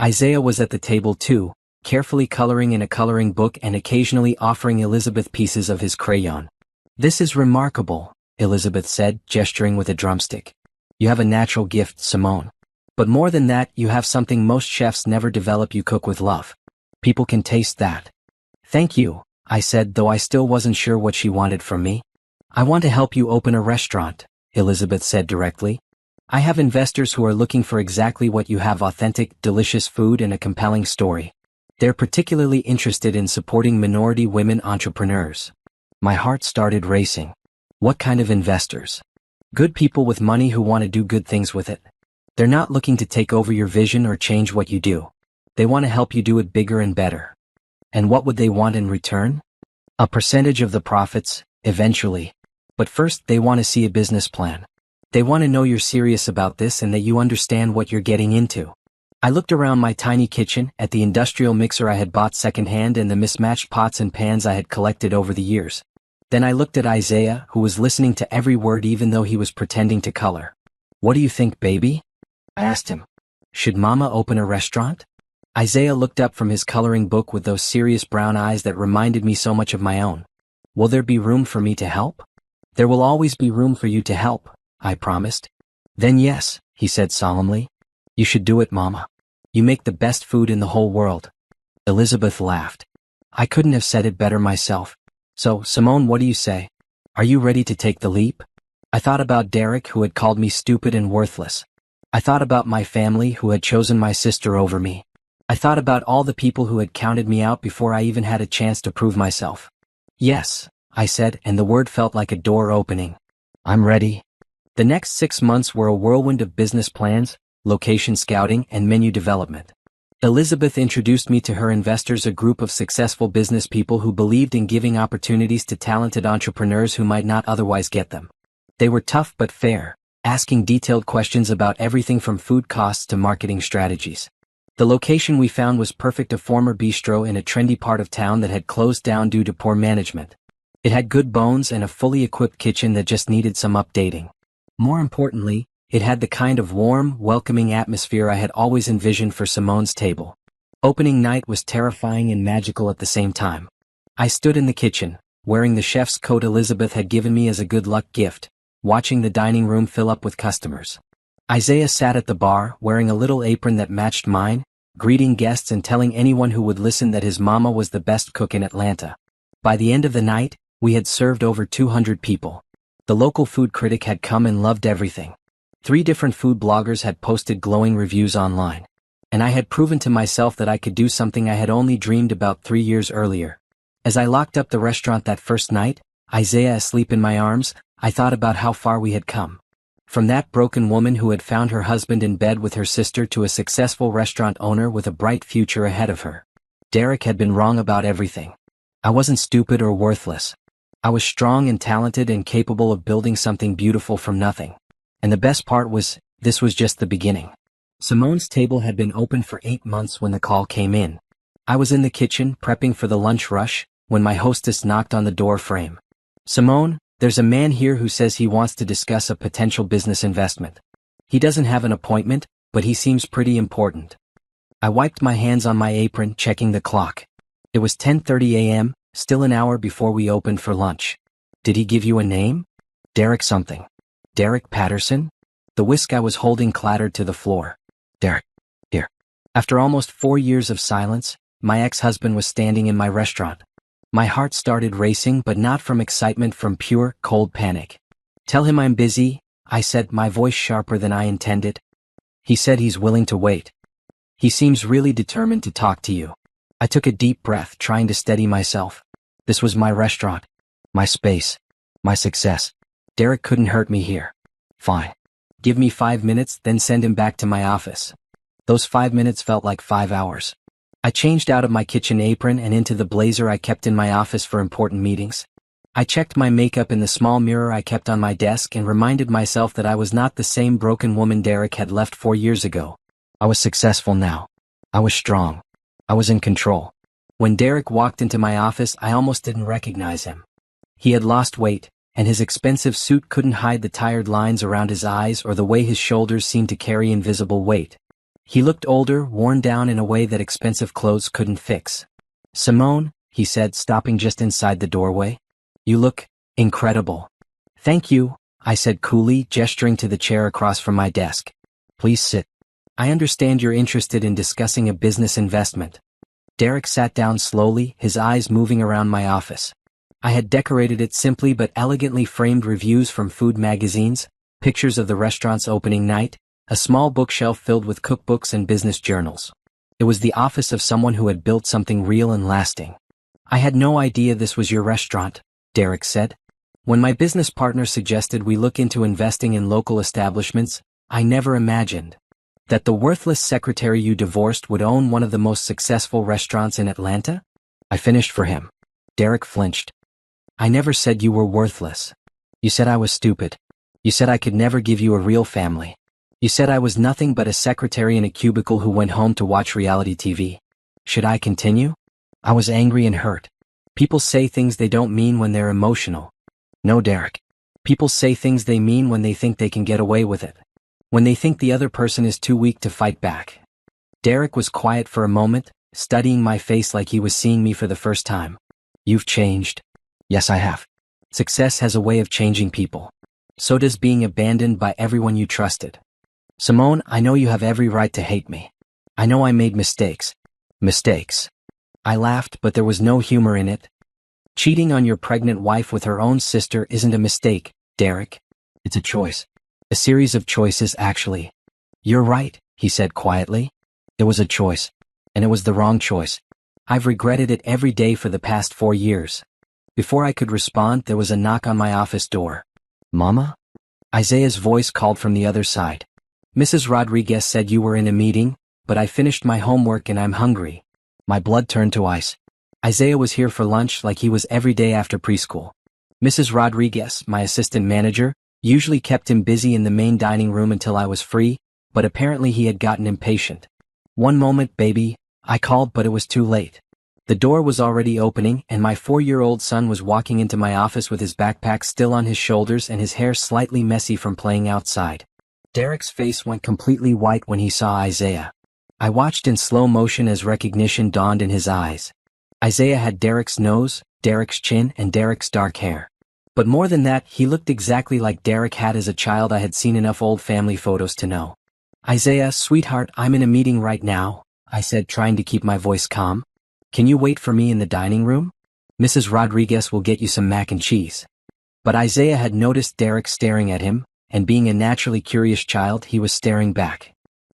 Isaiah was at the table too, carefully coloring in a coloring book and occasionally offering Elizabeth pieces of his crayon. "This is remarkable," Elizabeth said, gesturing with a drumstick. "You have a natural gift, Simone. But more than that, you have something most chefs never develop: you cook with love. People can taste that." "Thank you," I said, though I still wasn't sure what she wanted from me. "I want to help you open a restaurant," Elizabeth said directly. "I have investors who are looking for exactly what you have: authentic, delicious food and a compelling story. They're particularly interested in supporting minority women entrepreneurs." My heart started racing. What kind of investors? Good people with money who want to do good things with it. They're not looking to take over your vision or change what you do. They want to help you do it bigger and better. And what would they want in return? A percentage of the profits, eventually. But first, they want to see a business plan. They want to know you're serious about this and that you understand what you're getting into. I looked around my tiny kitchen, at the industrial mixer I had bought secondhand and the mismatched pots and pans I had collected over the years. Then I looked at Isaiah, who was listening to every word even though he was pretending to color. "What do you think, baby?" I asked him. "Should Mama open a restaurant?" Isaiah looked up from his coloring book with those serious brown eyes that reminded me so much of my own. "Will there be room for me to help?" "There will always be room for you to help," I promised. "Then yes," he said solemnly. "You should do it, Mama. You make the best food in the whole world." Elizabeth laughed. I couldn't have said it better myself. "So, Simone, what do you say? Are you ready to take the leap?" I thought about Derek, who had called me stupid and worthless. I thought about my family, who had chosen my sister over me. I thought about all the people who had counted me out before I even had a chance to prove myself. Yes, I said, and the word felt like a door opening. I'm ready. The next 6 months were a whirlwind of business plans, location scouting, and menu development. Elizabeth introduced me to her investors, a group of successful business people who believed in giving opportunities to talented entrepreneurs who might not otherwise get them. They were tough but fair, asking detailed questions about everything from food costs to marketing strategies. The location we found was perfect, a former bistro in a trendy part of town that had closed down due to poor management. It had good bones and a fully equipped kitchen that just needed some updating. More importantly, it had the kind of warm, welcoming atmosphere I had always envisioned for Simone's table. Opening night was terrifying and magical at the same time. I stood in the kitchen, wearing the chef's coat Elizabeth had given me as a good luck gift, watching the dining room fill up with customers. Isaiah sat at the bar, wearing a little apron that matched mine, greeting guests and telling anyone who would listen that his mama was the best cook in Atlanta. By the end of the night, we had served over 200 people. The local food critic had come and loved everything. 3 different food bloggers had posted glowing reviews online. And I had proven to myself that I could do something I had only dreamed about 3 years earlier. As I locked up the restaurant that first night, Isaiah asleep in my arms, I thought about how far we had come. From that broken woman who had found her husband in bed with her sister to a successful restaurant owner with a bright future ahead of her. Derek had been wrong about everything. I wasn't stupid or worthless. I was strong and talented and capable of building something beautiful from nothing. And the best part was, this was just the beginning. Simone's table had been open for 8 months when the call came in. I was in the kitchen, prepping for the lunch rush, when my hostess knocked on the door frame. Simone, there's a man here who says he wants to discuss a potential business investment. He doesn't have an appointment, but he seems pretty important. I wiped my hands on my apron, checking the clock. It was 10:30 a.m., still an hour before we opened for lunch. Did he give you a name? Derek something. Derek Patterson? The whisk I was holding clattered to the floor. Derek, here. After almost 4 years of silence, my ex-husband was standing in my restaurant. My heart started racing, but not from excitement, from pure, cold panic. Tell him I'm busy, I said, my voice sharper than I intended. He said he's willing to wait. He seems really determined to talk to you. I took a deep breath, trying to steady myself. This was my restaurant. My space. My success. Derek couldn't hurt me here. Fine. Give me 5 minutes, then send him back to my office. Those 5 minutes felt like 5 hours. I changed out of my kitchen apron and into the blazer I kept in my office for important meetings. I checked my makeup in the small mirror I kept on my desk and reminded myself that I was not the same broken woman Derek had left 4 years ago. I was successful now. I was strong. I was in control. When Derek walked into my office, I almost didn't recognize him. He had lost weight, and his expensive suit couldn't hide the tired lines around his eyes or the way his shoulders seemed to carry invisible weight. He looked older, worn down in a way that expensive clothes couldn't fix. Simone, he said, stopping just inside the doorway. You look incredible. Thank you, I said coolly, gesturing to the chair across from my desk. Please sit. I understand you're interested in discussing a business investment. Derek sat down slowly, his eyes moving around my office. I had decorated it simply but elegantly, framed reviews from food magazines, pictures of the restaurant's opening night, a small bookshelf filled with cookbooks and business journals. It was the office of someone who had built something real and lasting. I had no idea this was your restaurant, Derek said. When my business partner suggested we look into investing in local establishments, I never imagined that the worthless secretary you divorced would own one of the most successful restaurants in Atlanta? I finished for him. Derek flinched. I never said you were worthless. You said I was stupid. You said I could never give you a real family. You said I was nothing but a secretary in a cubicle who went home to watch reality TV. Should I continue? I was angry and hurt. People say things they don't mean when they're emotional. No, Derek. People say things they mean when they think they can get away with it. When they think the other person is too weak to fight back. Derek was quiet for a moment, studying my face like he was seeing me for the first time. You've changed. Yes, I have. Success has a way of changing people. So does being abandoned by everyone you trusted. Simone, I know you have every right to hate me. I know I made mistakes. Mistakes. I laughed, but there was no humor in it. Cheating on your pregnant wife with her own sister isn't a mistake, Derek. It's a choice. A series of choices, actually. You're right, he said quietly. It was a choice. and it was the wrong choice. I've regretted it every day for the past 4 years. Before I could respond, there was a knock on my office door. Mama? Isaiah's voice called from the other side. Mrs. Rodriguez said you were in a meeting, but I finished my homework and I'm hungry. My blood turned to ice. Isaiah was here for lunch like he was every day after preschool. Mrs. Rodriguez, my assistant manager, usually kept him busy in the main dining room until I was free, but apparently he had gotten impatient. "One moment, baby," I called, but it was too late. The door was already opening and my 4-year-old son was walking into my office with his backpack still on his shoulders and his hair slightly messy from playing outside. Derek's face went completely white when he saw Isaiah. I watched in slow motion as recognition dawned in his eyes. Isaiah had Derek's nose, Derek's chin, and Derek's dark hair. But more than that, he looked exactly like Derek had as a child. I had seen enough old family photos to know. "Isaiah, sweetheart, I'm in a meeting right now," I said, trying to keep my voice calm. "Can you wait for me in the dining room? Mrs. Rodriguez will get you some mac and cheese." But Isaiah had noticed Derek staring at him, and being a naturally curious child, he was staring back.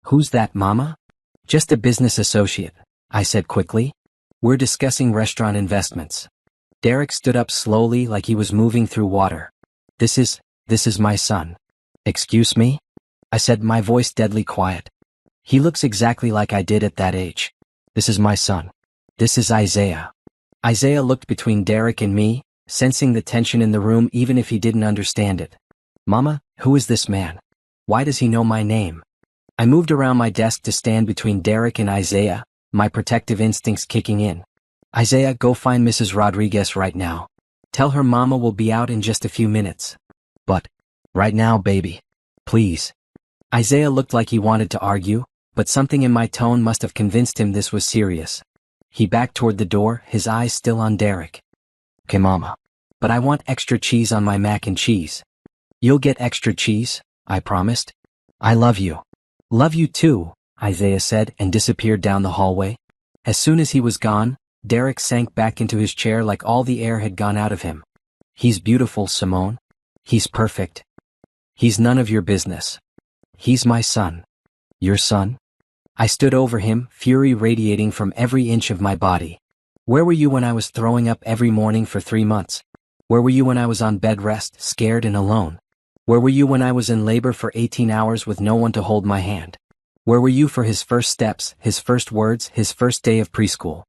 "Who's that, Mama?" "Just a business associate," I said quickly. "We're discussing restaurant investments." Derek stood up slowly like he was moving through water. This is my son." "Excuse me?" I said, my voice deadly quiet. "He looks exactly like I did at that age. This is my son. This is Isaiah." Isaiah looked between Derek and me, sensing the tension in the room even if he didn't understand it. "Mama, who is this man? Why does he know my name?" I moved around my desk to stand between Derek and Isaiah, my protective instincts kicking in. "Isaiah, go find Mrs. Rodriguez right now. Tell her Mama will be out in just a few minutes." "But, right now, baby. Please." Isaiah looked like he wanted to argue, but something in my tone must have convinced him this was serious. He backed toward the door, his eyes still on Derek. "Okay, Mama. But I want extra cheese on my mac and cheese." "You'll get extra cheese," I promised. "I love you." "Love you too," Isaiah said and disappeared down the hallway. As soon as he was gone, Derek sank back into his chair like all the air had gone out of him. "He's beautiful, Simone. He's perfect. He's none of your business. He's my son." "Your son?" I stood over him, fury radiating from every inch of my body. "Where were you when I was throwing up every morning for 3 months? Where were you when I was on bed rest, scared and alone? Where were you when I was in labor for 18 hours with no one to hold my hand? Where were you for his first steps, his first words, his first day of preschool?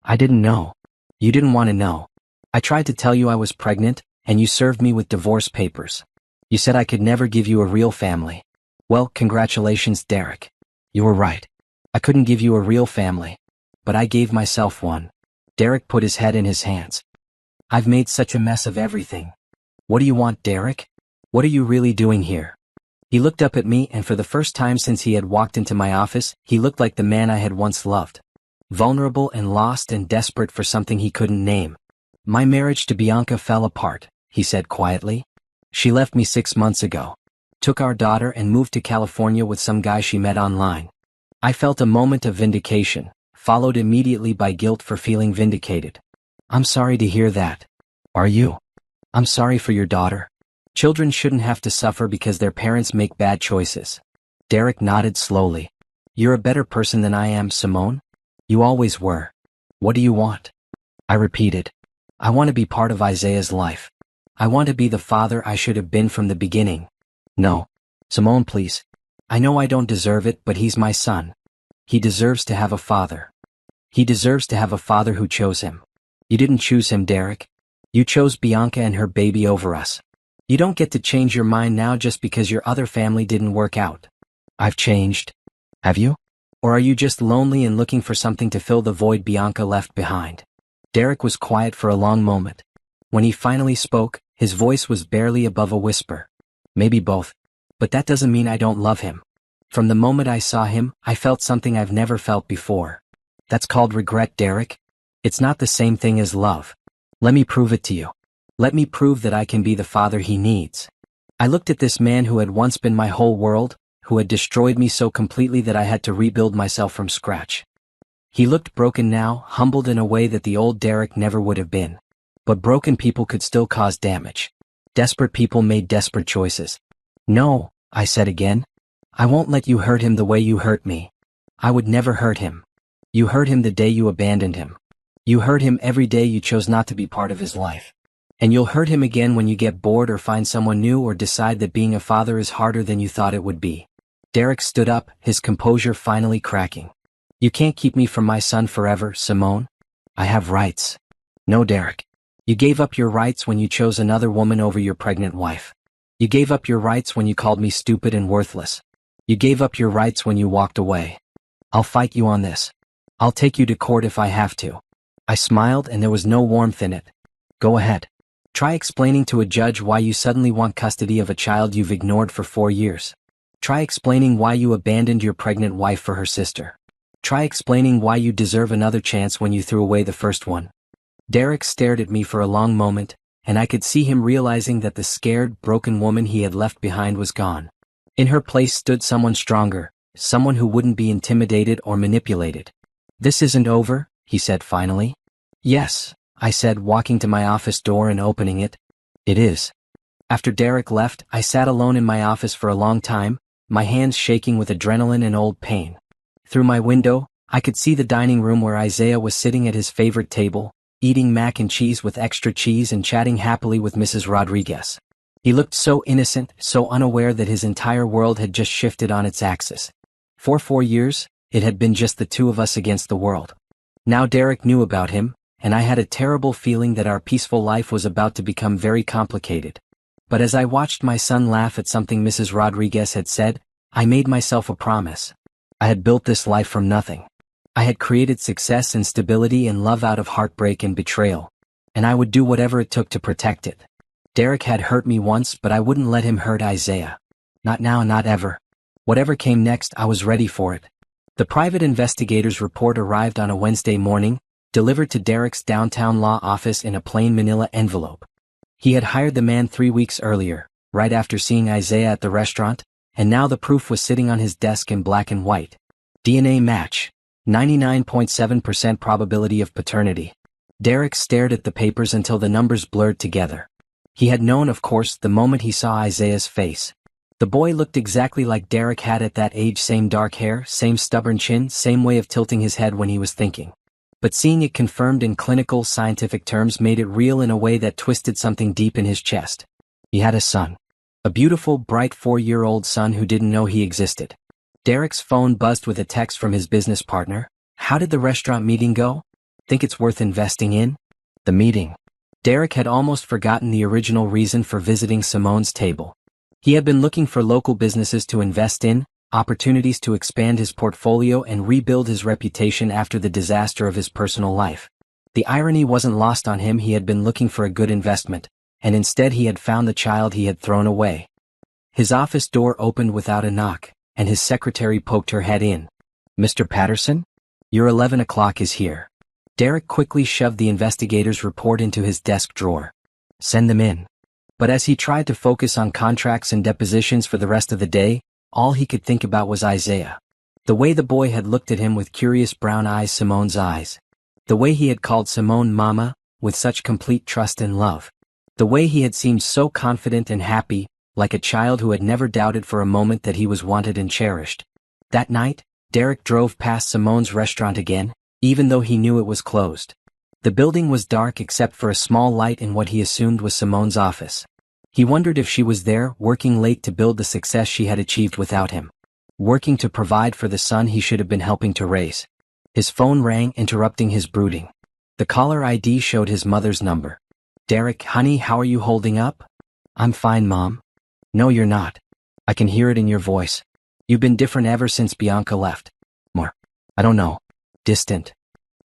I didn't know. You didn't want to know. I tried to tell you I was pregnant, and you served me with divorce papers. You said I could never give you a real family. Well, congratulations, Derek. You were right. I couldn't give you a real family. But I gave myself one." Derek put his head in his hands. "I've made such a mess of everything. What do you want, Derek? What are you really doing here?" He looked up at me, and for the first time since he had walked into my office, he looked like the man I had once loved. Vulnerable and lost and desperate for something he couldn't name. "My marriage to Bianca fell apart," he said quietly. "She left me 6 months ago. Took our daughter and moved to California with some guy she met online. I felt a moment of vindication, followed immediately by guilt for feeling vindicated. I'm sorry to hear that. Are you? I'm sorry for your daughter. Children shouldn't have to suffer because their parents make bad choices." Derek nodded slowly. "You're a better person than I am, Simone. You always were. What do you want?" I repeated. "I want to be part of Isaiah's life. I want to be the father I should have been from the beginning." "No. Simone, please. I know I don't deserve it, but he's my son. He deserves to have a father. He deserves to have a father who chose him. You didn't choose him, Derek. You chose Bianca and her baby over us. You don't get to change your mind now just because your other family didn't work out." "I've changed. Have you? Or are you just lonely and looking for something to fill the void Bianca left behind?" Derek was quiet for a long moment. When he finally spoke, his voice was barely above a whisper. "Maybe both. But that doesn't mean I don't love him. From the moment I saw him, I felt something I've never felt before. That's called regret, Derek. It's not the same thing as love. Let me prove it to you. Let me prove that I can be the father he needs." I looked at this man who had once been my whole world, who had destroyed me so completely that I had to rebuild myself from scratch. He looked broken now, humbled in a way that the old Derek never would have been. But broken people could still cause damage. Desperate people made desperate choices. "No," I said again. "I won't let you hurt him the way you hurt me. I would never hurt him. You hurt him the day you abandoned him. You hurt him every day you chose not to be part of his life. And you'll hurt him again when you get bored or find someone new or decide that being a father is harder than you thought it would be. Derek stood up, his composure finally cracking. You can't keep me from my son forever, Simone. I have rights. No, Derek. You gave up your rights when you chose another woman over your pregnant wife. You gave up your rights when you called me stupid and worthless. You gave up your rights when you walked away. I'll fight you on this. I'll take you to court if I have to. I smiled and there was no warmth in it. Go ahead. Try explaining to a judge why you suddenly want custody of a child you've ignored for 4 years. Try explaining why you abandoned your pregnant wife for her sister. Try explaining why you deserve another chance when you threw away the first one. Derek stared at me for a long moment, and I could see him realizing that the scared, broken woman he had left behind was gone. In her place stood someone stronger, someone who wouldn't be intimidated or manipulated. This isn't over, he said finally. Yes, I said, walking to my office door and opening it. It is. After Derek left, I sat alone in my office for a long time, my hands shaking with adrenaline and old pain. Through my window, I could see the dining room where Isaiah was sitting at his favorite table, eating mac and cheese with extra cheese and chatting happily with Mrs. Rodriguez. He looked so innocent, so unaware that his entire world had just shifted on its axis. For 4 years, it had been just the two of us against the world. Now Derek knew about him, and I had a terrible feeling that our peaceful life was about to become very complicated. But as I watched my son laugh at something Mrs. Rodriguez had said, I made myself a promise. I had built this life from nothing. I had created success and stability and love out of heartbreak and betrayal, and I would do whatever it took to protect it. Derek had hurt me once, but I wouldn't let him hurt Isaiah. Not now, not ever. Whatever came next, I was ready for it. The private investigator's report arrived on a Wednesday morning, delivered to Derek's downtown law office in a plain manila envelope. He had hired the man 3 weeks earlier, right after seeing Isaiah at the restaurant, and now the proof was sitting on his desk in black and white. DNA match. 99.7% probability of paternity. Derek stared at the papers until the numbers blurred together. He had known, of course, the moment he saw Isaiah's face. The boy looked exactly like Derek had at that age, same dark hair, same stubborn chin, same way of tilting his head when he was thinking. But seeing it confirmed in clinical, scientific terms made it real in a way that twisted something deep in his chest. He had a son. A beautiful, bright 4-year-old son who didn't know he existed. Derek's phone buzzed with a text from his business partner. How did the restaurant meeting go? Think it's worth investing in? The meeting. Derek had almost forgotten the original reason for visiting Simone's table. He had been looking for local businesses to invest in, opportunities to expand his portfolio and rebuild his reputation after the disaster of his personal life. The irony wasn't lost on him. He had been looking for a good investment, and instead he had found the child he had thrown away. His office door opened without a knock, and his secretary poked her head in. Mr. Patterson? Your 11 o'clock is here. Derek quickly shoved the investigator's report into his desk drawer. Send them in. But as he tried to focus on contracts and depositions for the rest of the day, all he could think about was Isaiah. The way the boy had looked at him with curious brown eyes, Simone's eyes. The way he had called Simone Mama, with such complete trust and love. The way he had seemed so confident and happy, like a child who had never doubted for a moment that he was wanted and cherished. That night, Derek drove past Simone's restaurant again, even though he knew it was closed. The building was dark except for a small light in what he assumed was Simone's office. He wondered if she was there, working late to build the success she had achieved without him. Working to provide for the son he should have been helping to raise. His phone rang, interrupting his brooding. The caller ID showed his mother's number. Derek, honey, how are you holding up? I'm fine, Mom. No, you're not. I can hear it in your voice. You've been different ever since Bianca left. More. I don't know. Distant.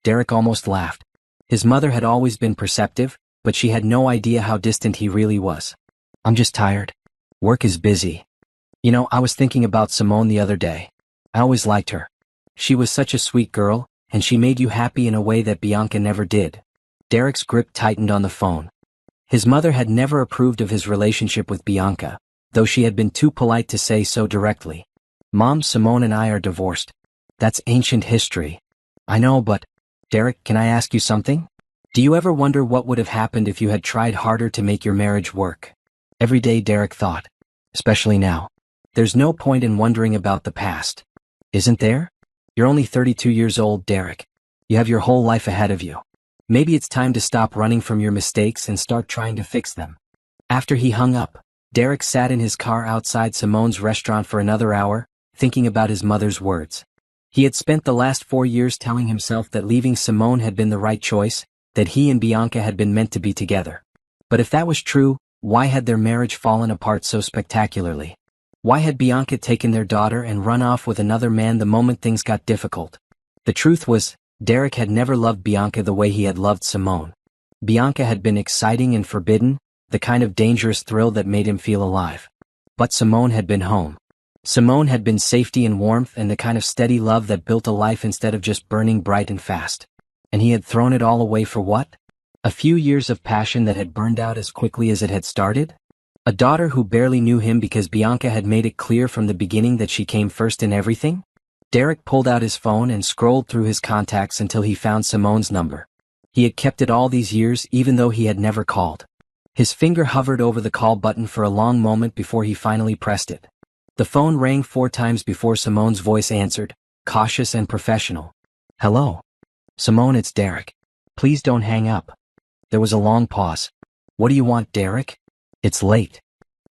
Derek almost laughed. His mother had always been perceptive, but she had no idea how distant he really was. I'm just tired. Work is busy. You know, I was thinking about Simone the other day. I always liked her. She was such a sweet girl, and she made you happy in a way that Bianca never did. Derek's grip tightened on the phone. His mother had never approved of his relationship with Bianca, though she had been too polite to say so directly. Mom, Simone and I are divorced. That's ancient history. I know, but... Derek, can I ask you something? Do you ever wonder what would have happened if you had tried harder to make your marriage work? Every day Derek thought. Especially now. There's no point in wondering about the past. Isn't there? You're only 32 years old, Derek. You have your whole life ahead of you. Maybe it's time to stop running from your mistakes and start trying to fix them. After he hung up, Derek sat in his car outside Simone's restaurant for another hour, thinking about his mother's words. He had spent the last 4 years telling himself that leaving Simone had been the right choice, that he and Bianca had been meant to be together. But if that was true, why had their marriage fallen apart so spectacularly? Why had Bianca taken their daughter and run off with another man the moment things got difficult? The truth was, Derek had never loved Bianca the way he had loved Simone. Bianca had been exciting and forbidden, the kind of dangerous thrill that made him feel alive. But Simone had been home. Simone had been safety and warmth and the kind of steady love that built a life instead of just burning bright and fast. And he had thrown it all away for what? A few years of passion that had burned out as quickly as it had started? A daughter who barely knew him because Bianca had made it clear from the beginning that she came first in everything? Derek pulled out his phone and scrolled through his contacts until he found Simone's number. He had kept it all these years even though he had never called. His finger hovered over the call button for a long moment before he finally pressed it. The phone rang 4 times before Simone's voice answered, cautious and professional. Hello? Simone, it's Derek. Please don't hang up. There was a long pause. What do you want, Derek? It's late.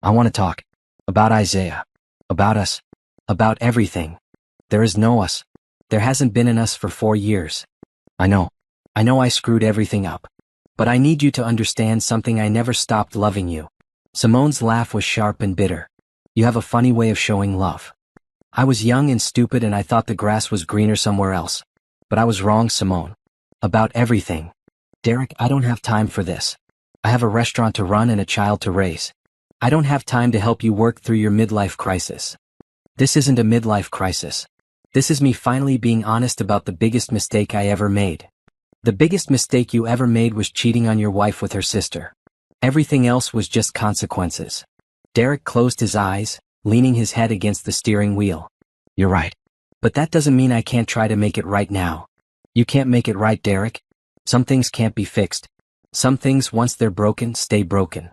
I want to talk. About Isaiah. About us. About everything. There is no us. There hasn't been an us for 4 years. I know. I know I screwed everything up. But I need you to understand something. I never stopped loving you. Simone's laugh was sharp and bitter. You have a funny way of showing love. I was young and stupid and I thought the grass was greener somewhere else. But I was wrong, Simone. About everything. Derek, I don't have time for this. I have a restaurant to run and a child to raise. I don't have time to help you work through your midlife crisis. This isn't a midlife crisis. This is me finally being honest about the biggest mistake I ever made. The biggest mistake you ever made was cheating on your wife with her sister. Everything else was just consequences. Derek closed his eyes, leaning his head against the steering wheel. You're right. But that doesn't mean I can't try to make it right now. You can't make it right, Derek. Some things can't be fixed. Some things, once they're broken, stay broken.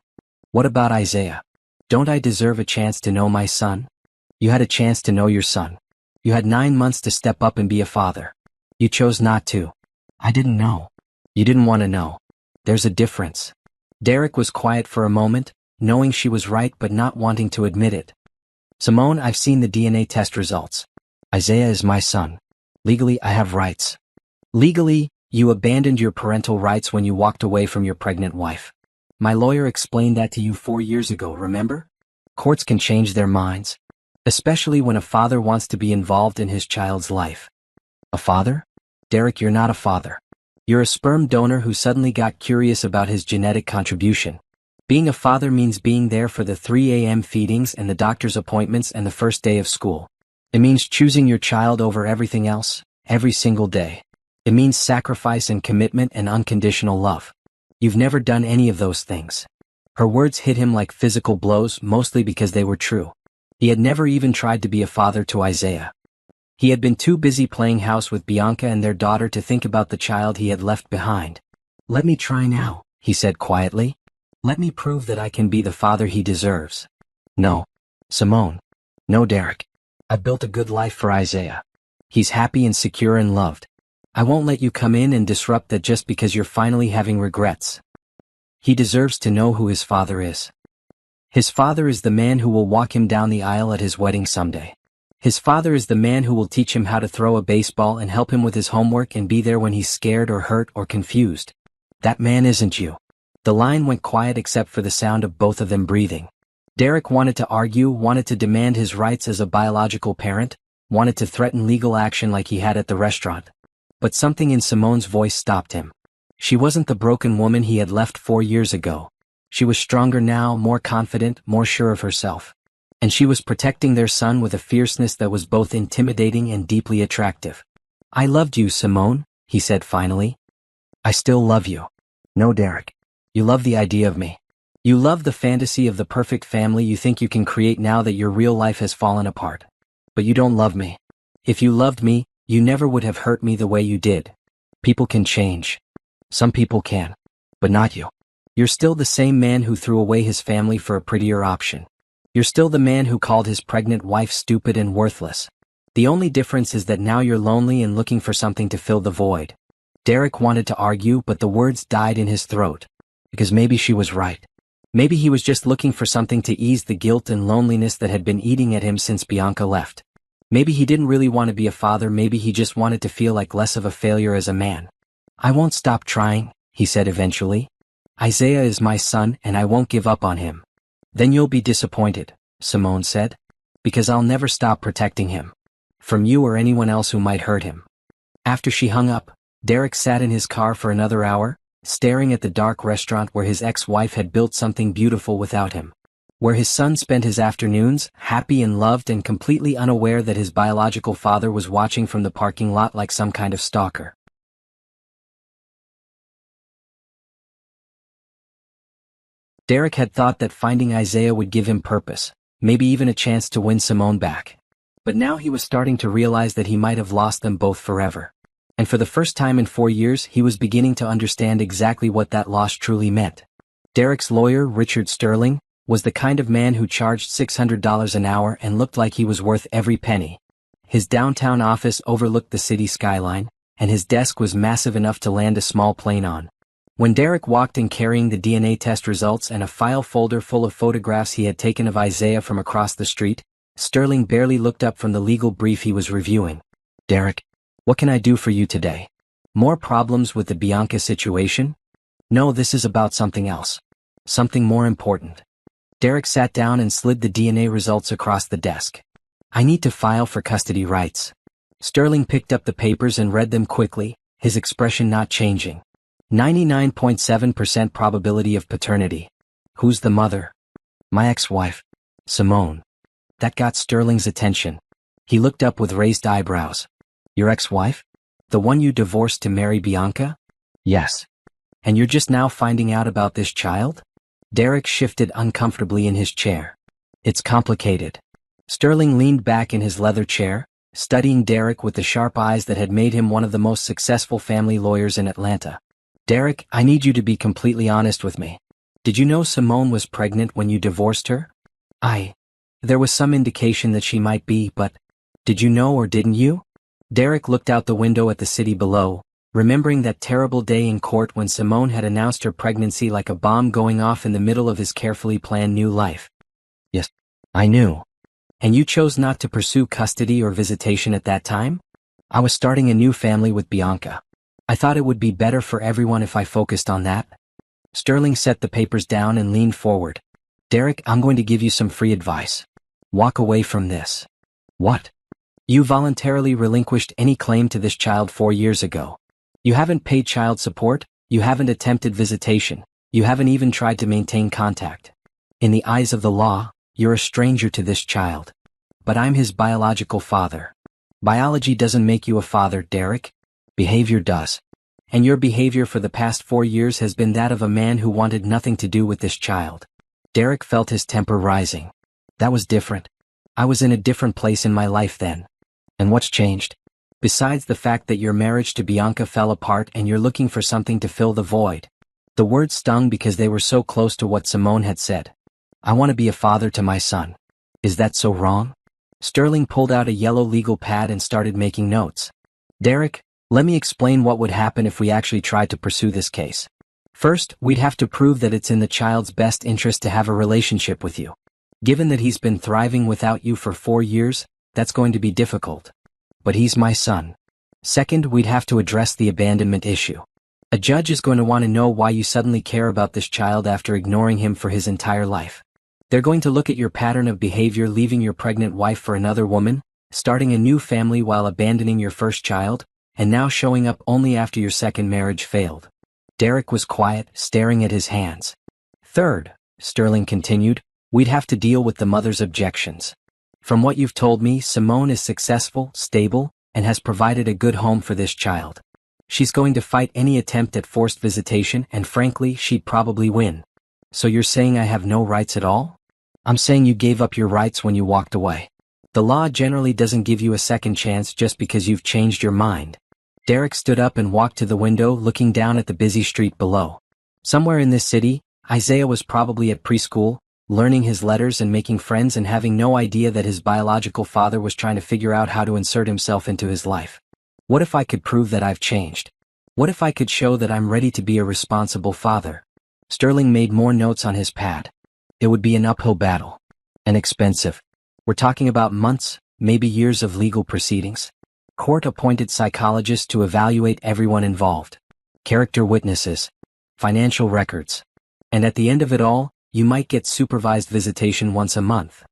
What about Isaiah? Don't I deserve a chance to know my son? You had a chance to know your son. You had 9 months to step up and be a father. You chose not to. I didn't know. You didn't want to know. There's a difference. Derek was quiet for a moment, knowing she was right but not wanting to admit it. Simone, I've seen the DNA test results. Isaiah is my son. Legally, I have rights. Legally, you abandoned your parental rights when you walked away from your pregnant wife. My lawyer explained that to you 4 years ago, remember? Courts can change their minds, especially when a father wants to be involved in his child's life. A father? Derek, you're not a father. You're a sperm donor who suddenly got curious about his genetic contribution. Being a father means being there for the 3 a.m. feedings and the doctor's appointments and the first day of school. It means choosing your child over everything else, every single day. It means sacrifice and commitment and unconditional love. You've never done any of those things. Her words hit him like physical blows, mostly because they were true. He had never even tried to be a father to Isaiah. He had been too busy playing house with Bianca and their daughter to think about the child he had left behind. Let me try now, he said quietly. Let me prove that I can be the father he deserves. No. Simone. No, Derek. I've built a good life for Isaiah. He's happy and secure and loved. I won't let you come in and disrupt that just because you're finally having regrets. He deserves to know who his father is. His father is the man who will walk him down the aisle at his wedding someday. His father is the man who will teach him how to throw a baseball and help him with his homework and be there when he's scared or hurt or confused. That man isn't you. The line went quiet except for the sound of both of them breathing. Derek wanted to argue, wanted to demand his rights as a biological parent, wanted to threaten legal action like he had at the restaurant. But something in Simone's voice stopped him. She wasn't the broken woman he had left 4 years ago. She was stronger now, more confident, more sure of herself. And she was protecting their son with a fierceness that was both intimidating and deeply attractive. I loved you, Simone, he said finally. I still love you. No, Derek. You love the idea of me. You love the fantasy of the perfect family you think you can create now that your real life has fallen apart. But you don't love me. If you loved me, you never would have hurt me the way you did. People can change. Some people can. But not you. You're still the same man who threw away his family for a prettier option. You're still the man who called his pregnant wife stupid and worthless. The only difference is that now you're lonely and looking for something to fill the void. Derek wanted to argue, but the words died in his throat. Because maybe she was right. Maybe he was just looking for something to ease the guilt and loneliness that had been eating at him since Bianca left. Maybe he didn't really want to be a father, maybe he just wanted to feel like less of a failure as a man. I won't stop trying, he said eventually. Isaiah is my son and I won't give up on him. Then you'll be disappointed, Simone said. Because I'll never stop protecting him. From you or anyone else who might hurt him. After she hung up, Derek sat in his car for another hour, staring at the dark restaurant where his ex-wife had built something beautiful without him. Where his son spent his afternoons, happy and loved and completely unaware that his biological father was watching from the parking lot like some kind of stalker. Derek had thought that finding Isaiah would give him purpose, maybe even a chance to win Simone back. But now he was starting to realize that he might have lost them both forever. And for the first time in 4 years he was beginning to understand exactly what that loss truly meant. Derek's lawyer, Richard Sterling, was the kind of man who charged $600 an hour and looked like he was worth every penny. His downtown office overlooked the city skyline, and his desk was massive enough to land a small plane on. When Derek walked in carrying the DNA test results and a file folder full of photographs he had taken of Isaiah from across the street, Sterling barely looked up from the legal brief he was reviewing. Derek, what can I do for you today? More problems with the Bianca situation? No, this is about something else. Something more important. Derek sat down and slid the DNA results across the desk. I need to file for custody rights. Sterling picked up the papers and read them quickly, his expression not changing. 99.7% probability of paternity. Who's the mother? My ex-wife, Simone. That got Sterling's attention. He looked up with raised eyebrows. Your ex-wife? The one you divorced to marry Bianca? Yes. And you're just now finding out about this child? Derek shifted uncomfortably in his chair. It's complicated. Sterling leaned back in his leather chair, studying Derek with the sharp eyes that had made him one of the most successful family lawyers in Atlanta. Derek, I need you to be completely honest with me. Did you know Simone was pregnant when you divorced her? There was some indication that she might be, but did you know or didn't you? Derek looked out the window at the city below, remembering that terrible day in court when Simone had announced her pregnancy like a bomb going off in the middle of his carefully planned new life. Yes, I knew. And you chose not to pursue custody or visitation at that time? I was starting a new family with Bianca. I thought it would be better for everyone if I focused on that. Sterling set the papers down and leaned forward. Derek, I'm going to give you some free advice. Walk away from this. What? You voluntarily relinquished any claim to this child 4 years ago. You haven't paid child support, you haven't attempted visitation, you haven't even tried to maintain contact. In the eyes of the law, you're a stranger to this child. But I'm his biological father. Biology doesn't make you a father, Derek. Behavior does. And your behavior for the past 4 years has been that of a man who wanted nothing to do with this child. Derek felt his temper rising. That was different. I was in a different place in my life then. And what's changed? Besides the fact that your marriage to Bianca fell apart and you're looking for something to fill the void. The words stung because they were so close to what Simone had said. I want to be a father to my son. Is that so wrong? Sterling pulled out a yellow legal pad and started making notes. Derek, let me explain what would happen if we actually tried to pursue this case. First, we'd have to prove that it's in the child's best interest to have a relationship with you. Given that he's been thriving without you for 4 years, that's going to be difficult. But he's my son. Second, we'd have to address the abandonment issue. A judge is going to want to know why you suddenly care about this child after ignoring him for his entire life. They're going to look at your pattern of behavior, leaving your pregnant wife for another woman, starting a new family while abandoning your first child, and now showing up only after your second marriage failed. Derek was quiet, staring at his hands. Third, Sterling continued, we'd have to deal with the mother's objections. From what you've told me, Simone is successful, stable, and has provided a good home for this child. She's going to fight any attempt at forced visitation, and frankly, she'd probably win. So you're saying I have no rights at all? I'm saying you gave up your rights when you walked away. The law generally doesn't give you a second chance just because you've changed your mind. Derek stood up and walked to the window, looking down at the busy street below. Somewhere in this city, Isaiah was probably at preschool, learning his letters and making friends and having no idea that his biological father was trying to figure out how to insert himself into his life. What if I could prove that I've changed? What if I could show that I'm ready to be a responsible father? Sterling made more notes on his pad. It would be an uphill battle. And expensive. We're talking about months, maybe years of legal proceedings. Court-appointed psychologists to evaluate everyone involved. Character witnesses. Financial records. And at the end of it all, you might get supervised visitation once a month.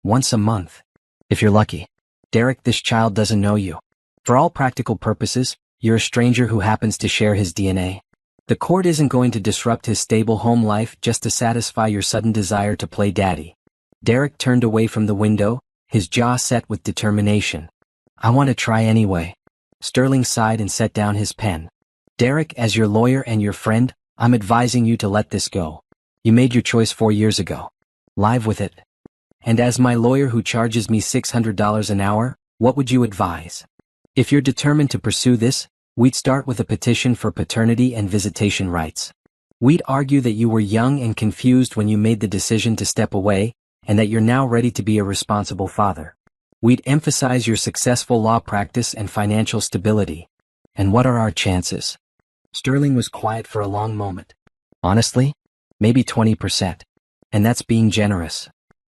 Once a month. If you're lucky. Derek, this child doesn't know you. For all practical purposes, you're a stranger who happens to share his DNA. The court isn't going to disrupt his stable home life just to satisfy your sudden desire to play daddy. Derek turned away from the window, his jaw set with determination. I want to try anyway. Sterling sighed and set down his pen. Derek, as your lawyer and your friend, I'm advising you to let this go. You made your choice 4 years ago. Live with it. And as my lawyer who charges me $600 an hour, what would you advise? If you're determined to pursue this, we'd start with a petition for paternity and visitation rights. We'd argue that you were young and confused when you made the decision to step away, and that you're now ready to be a responsible father. We'd emphasize your successful law practice and financial stability. And what are our chances? Sterling was quiet for a long moment. Honestly, maybe 20%. And that's being generous.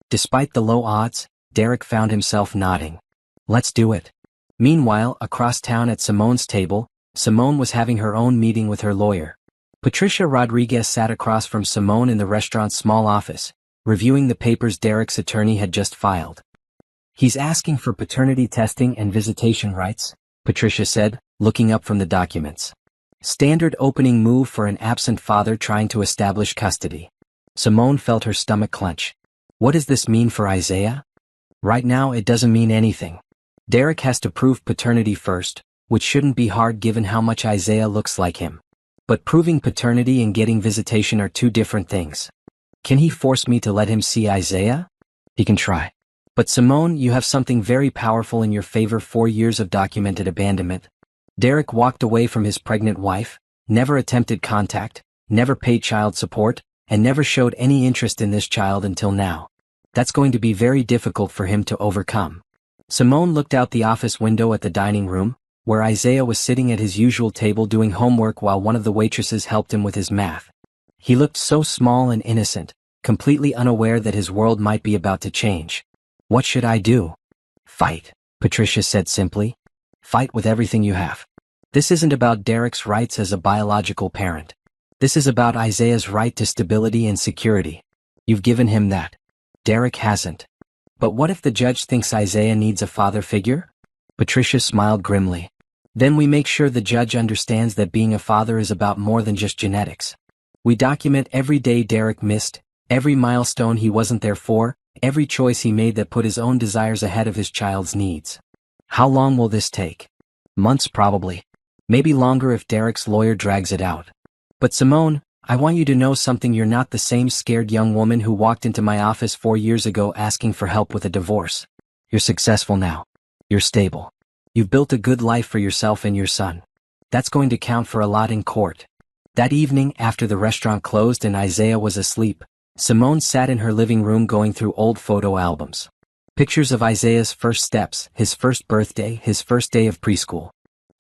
Despite the low odds, Derek found himself nodding. Let's do it. Meanwhile, across town at Simone's table, Simone was having her own meeting with her lawyer. Patricia Rodriguez sat across from Simone in the restaurant's small office, reviewing the papers Derek's attorney had just filed. He's asking for paternity testing and visitation rights, Patricia said, looking up from the documents. Standard opening move for an absent father trying to establish custody. Simone felt her stomach clench. What does this mean for Isaiah? Right now it doesn't mean anything. Derek has to prove paternity first, which shouldn't be hard given how much Isaiah looks like him. But proving paternity and getting visitation are two different things. Can he force me to let him see Isaiah? He can try. But Simone, you have something very powerful in your favor: 4 years of documented abandonment. Derek walked away from his pregnant wife, never attempted contact, never paid child support, and never showed any interest in this child until now. That's going to be very difficult for him to overcome. Simone looked out the office window at the dining room, where Isaiah was sitting at his usual table doing homework while one of the waitresses helped him with his math. He looked so small and innocent, completely unaware that his world might be about to change. What should I do? Fight, Patricia said simply. Fight with everything you have. This isn't about Derek's rights as a biological parent. This is about Isaiah's right to stability and security. You've given him that. Derek hasn't. But what if the judge thinks Isaiah needs a father figure? Patricia smiled grimly. Then we make sure the judge understands that being a father is about more than just genetics. We document every day Derek missed, every milestone he wasn't there for, every choice he made that put his own desires ahead of his child's needs. How long will this take? Months probably. Maybe longer if Derek's lawyer drags it out. But Simone, I want you to know something: you're not the same scared young woman who walked into my office 4 years ago asking for help with a divorce. You're successful now. You're stable. You've built a good life for yourself and your son. That's going to count for a lot in court. That evening, after the restaurant closed and Isaiah was asleep, Simone sat in her living room going through old photo albums. Pictures of Isaiah's first steps, his first birthday, his first day of preschool.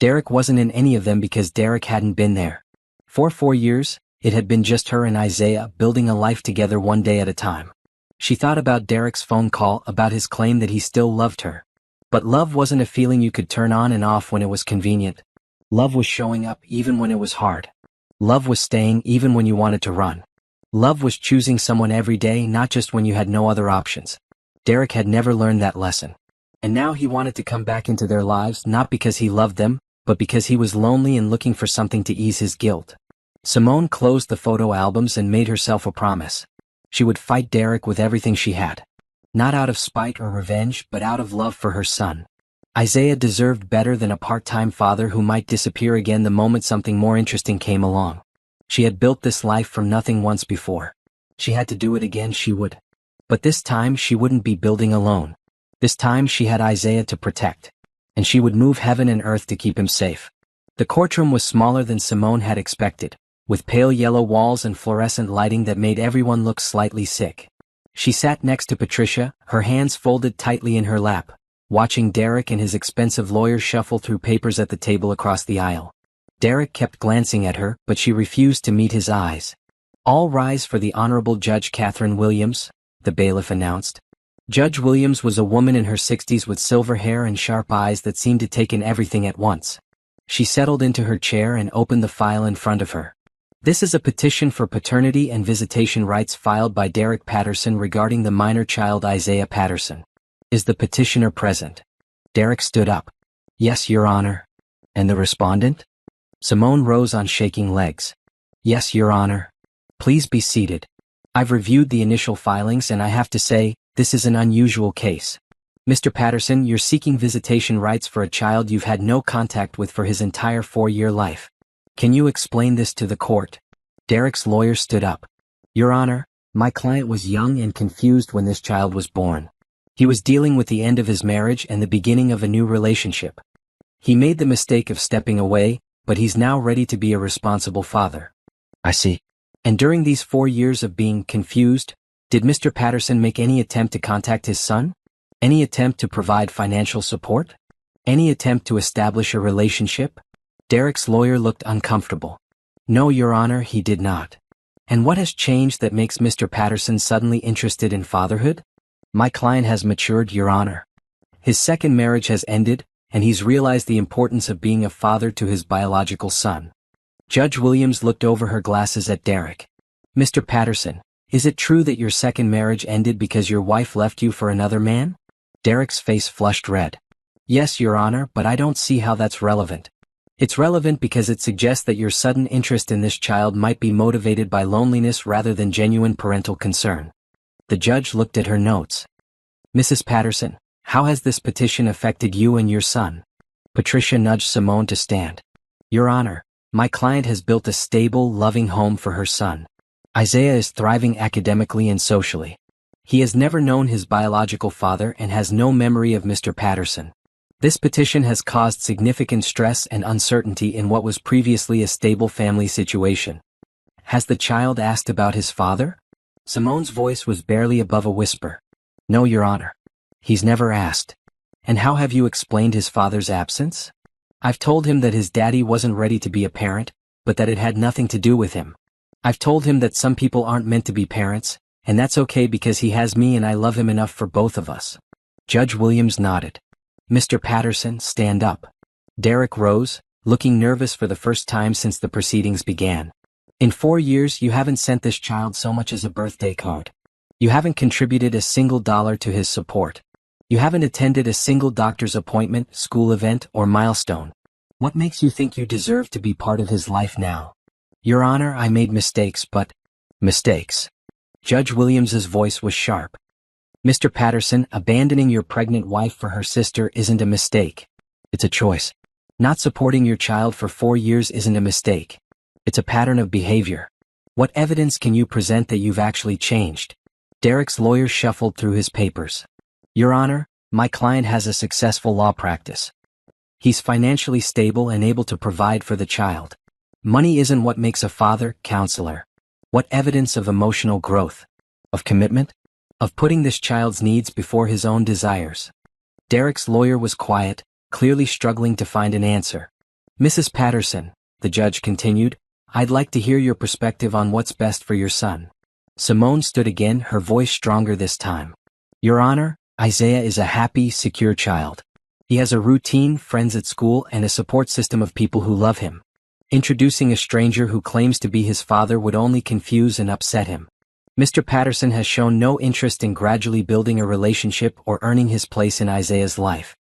Derek wasn't in any of them because Derek hadn't been there. For 4 years, it had been just her and Isaiah building a life together one day at a time. She thought about Derek's phone call, about his claim that he still loved her. But love wasn't a feeling you could turn on and off when it was convenient. Love was showing up even when it was hard. Love was staying even when you wanted to run. Love was choosing someone every day, not just when you had no other options. Derek had never learned that lesson. And now he wanted to come back into their lives, not because he loved them, but because he was lonely and looking for something to ease his guilt. Simone closed the photo albums and made herself a promise. She would fight Derek with everything she had. Not out of spite or revenge, but out of love for her son. Isaiah deserved better than a part-time father who might disappear again the moment something more interesting came along. She had built this life from nothing once before. She had to do it again, she would. But this time she wouldn't be building alone. This time she had Isaiah to protect. And she would move heaven and earth to keep him safe. The courtroom was smaller than Simone had expected, with pale yellow walls and fluorescent lighting that made everyone look slightly sick. She sat next to Patricia, her hands folded tightly in her lap, watching Derek and his expensive lawyer shuffle through papers at the table across the aisle. Derek kept glancing at her, but she refused to meet his eyes. "All rise for the Honorable Judge Catherine Williams," the bailiff announced. Judge Williams was a woman in her 60s with silver hair and sharp eyes that seemed to take in everything at once. She settled into her chair and opened the file in front of her. "This is a petition for paternity and visitation rights filed by Derek Patterson regarding the minor child Isaiah Patterson. Is the petitioner present?" Derek stood up. "Yes, Your Honor." "And the respondent?" Simone rose on shaking legs. "Yes, Your Honor." "Please be seated. I've reviewed the initial filings and I have to say, this is an unusual case. Mr. Patterson, you're seeking visitation rights for a child you've had no contact with for his entire 4-year life. Can you explain this to the court?" Derek's lawyer stood up. "Your Honor, my client was young and confused when this child was born. He was dealing with the end of his marriage and the beginning of a new relationship. He made the mistake of stepping away, but he's now ready to be a responsible father." "I see. And during these 4 years of being confused, did Mr. Patterson make any attempt to contact his son? Any attempt to provide financial support? Any attempt to establish a relationship?" Derek's lawyer looked uncomfortable. "No, Your Honor, he did not." "And what has changed that makes Mr. Patterson suddenly interested in fatherhood?" "My client has matured, Your Honor. His second marriage has ended, and he's realized the importance of being a father to his biological son." Judge Williams looked over her glasses at Derek. "Mr. Patterson, is it true that your second marriage ended because your wife left you for another man?" Derek's face flushed red. "Yes, Your Honor, but I don't see how that's relevant." "It's relevant because it suggests that your sudden interest in this child might be motivated by loneliness rather than genuine parental concern." The judge looked at her notes. "Mrs. Patterson, how has this petition affected you and your son?" Patricia nudged Simone to stand. "Your Honor, my client has built a stable, loving home for her son. Isaiah is thriving academically and socially. He has never known his biological father and has no memory of Mr. Patterson. This petition has caused significant stress and uncertainty in what was previously a stable family situation. Has the child asked about his father?" Simone's voice was barely above a whisper. "No, Your Honor. He's never asked." "And how have you explained his father's absence?" "I've told him that his daddy wasn't ready to be a parent, but that it had nothing to do with him. I've told him that some people aren't meant to be parents, and that's okay because he has me and I love him enough for both of us." Judge Williams nodded. "Mr. Patterson, stand up." Derek rose, looking nervous for the first time since the proceedings began. "In 4 years you haven't sent this child so much as a birthday card. You haven't contributed a single dollar to his support. You haven't attended a single doctor's appointment, school event, or milestone. What makes you think you deserve to be part of his life now?" "Your Honor, I made mistakes, but—" "Mistakes?" Judge Williams's voice was sharp. "Mr. Patterson, abandoning your pregnant wife for her sister isn't a mistake. It's a choice. Not supporting your child for 4 years isn't a mistake. It's a pattern of behavior. What evidence can you present that you've actually changed?" Derek's lawyer shuffled through his papers. "Your Honor, my client has a successful law practice. He's financially stable and able to provide for the child. Money isn't what makes a father, counselor. What evidence of emotional growth? Of commitment? Of putting this child's needs before his own desires?" Derek's lawyer was quiet, clearly struggling to find an answer. "Mrs. Patterson," the judge continued, "I'd like to hear your perspective on what's best for your son." Simone stood again, her voice stronger this time. "Your Honor, Isaiah is a happy, secure child. He has a routine, friends at school, and a support system of people who love him. Introducing a stranger who claims to be his father would only confuse and upset him. Mr. Patterson has shown no interest in gradually building a relationship or earning his place in Isaiah's life.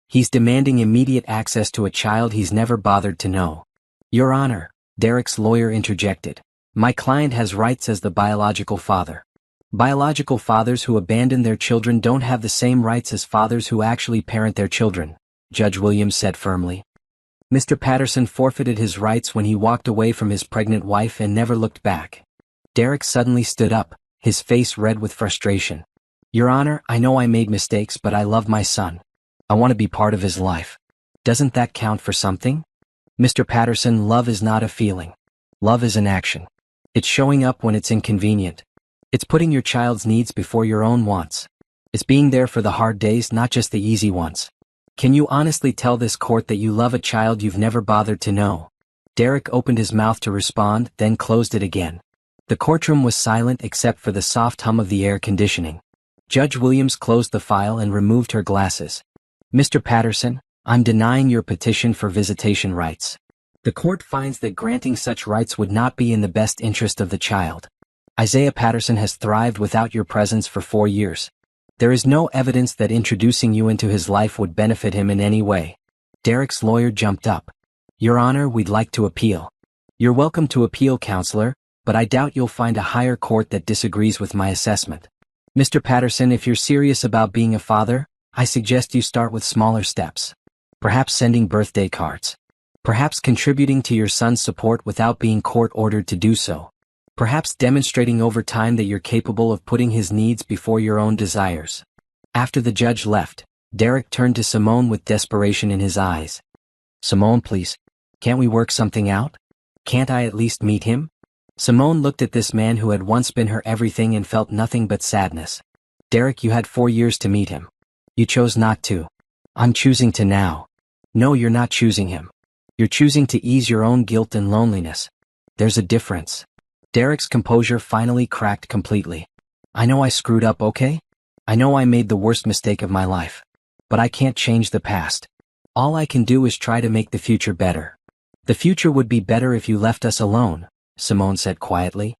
He's demanding immediate access to a child he's never bothered to know." "Your Honor," Derek's lawyer interjected, "my client has rights as the biological father. Biological fathers who abandon their children don't have the same rights as fathers who actually parent their children," Judge Williams said firmly. "Mr. Patterson forfeited his rights when he walked away from his pregnant wife and never looked back." Derek suddenly stood up, his face red with frustration. "Your Honor, I know I made mistakes, but I love my son. I want to be part of his life. Doesn't that count for something?" "Mr. Patterson, love is not a feeling. Love is an action. It's showing up when it's inconvenient. It's putting your child's needs before your own wants. It's being there for the hard days, not just the easy ones. Can you honestly tell this court that you love a child you've never bothered to know? Derek opened his mouth to respond, then closed it again. The courtroom was silent except for the soft hum of the air conditioning. Judge Williams closed the file and removed her glasses. Mr. Patterson, I'm denying your petition for visitation rights. The court finds that granting such rights would not be in the best interest of the child. Isaiah Patterson has thrived without your presence for 4 years. There is no evidence that introducing you into his life would benefit him in any way. Derek's lawyer jumped up. Your Honor, we'd like to appeal. You're welcome to appeal, counselor, but I doubt you'll find a higher court that disagrees with my assessment. Mr. Patterson, if you're serious about being a father, I suggest you start with smaller steps. Perhaps sending birthday cards. Perhaps contributing to your son's support without being court-ordered to do so. Perhaps demonstrating over time that you're capable of putting his needs before your own desires. After the judge left, Derek turned to Simone with desperation in his eyes. Simone, please. Can't we work something out? Can't I at least meet him? Simone looked at this man who had once been her everything and felt nothing but sadness. Derek, you had 4 years to meet him. You chose not to. I'm choosing to now. No, you're not choosing him. You're choosing to ease your own guilt and loneliness. There's a difference. Derek's composure finally cracked completely. I know I screwed up, okay? I know I made the worst mistake of my life. But I can't change the past. All I can do is try to make the future better. The future would be better if you left us alone, Simone said quietly.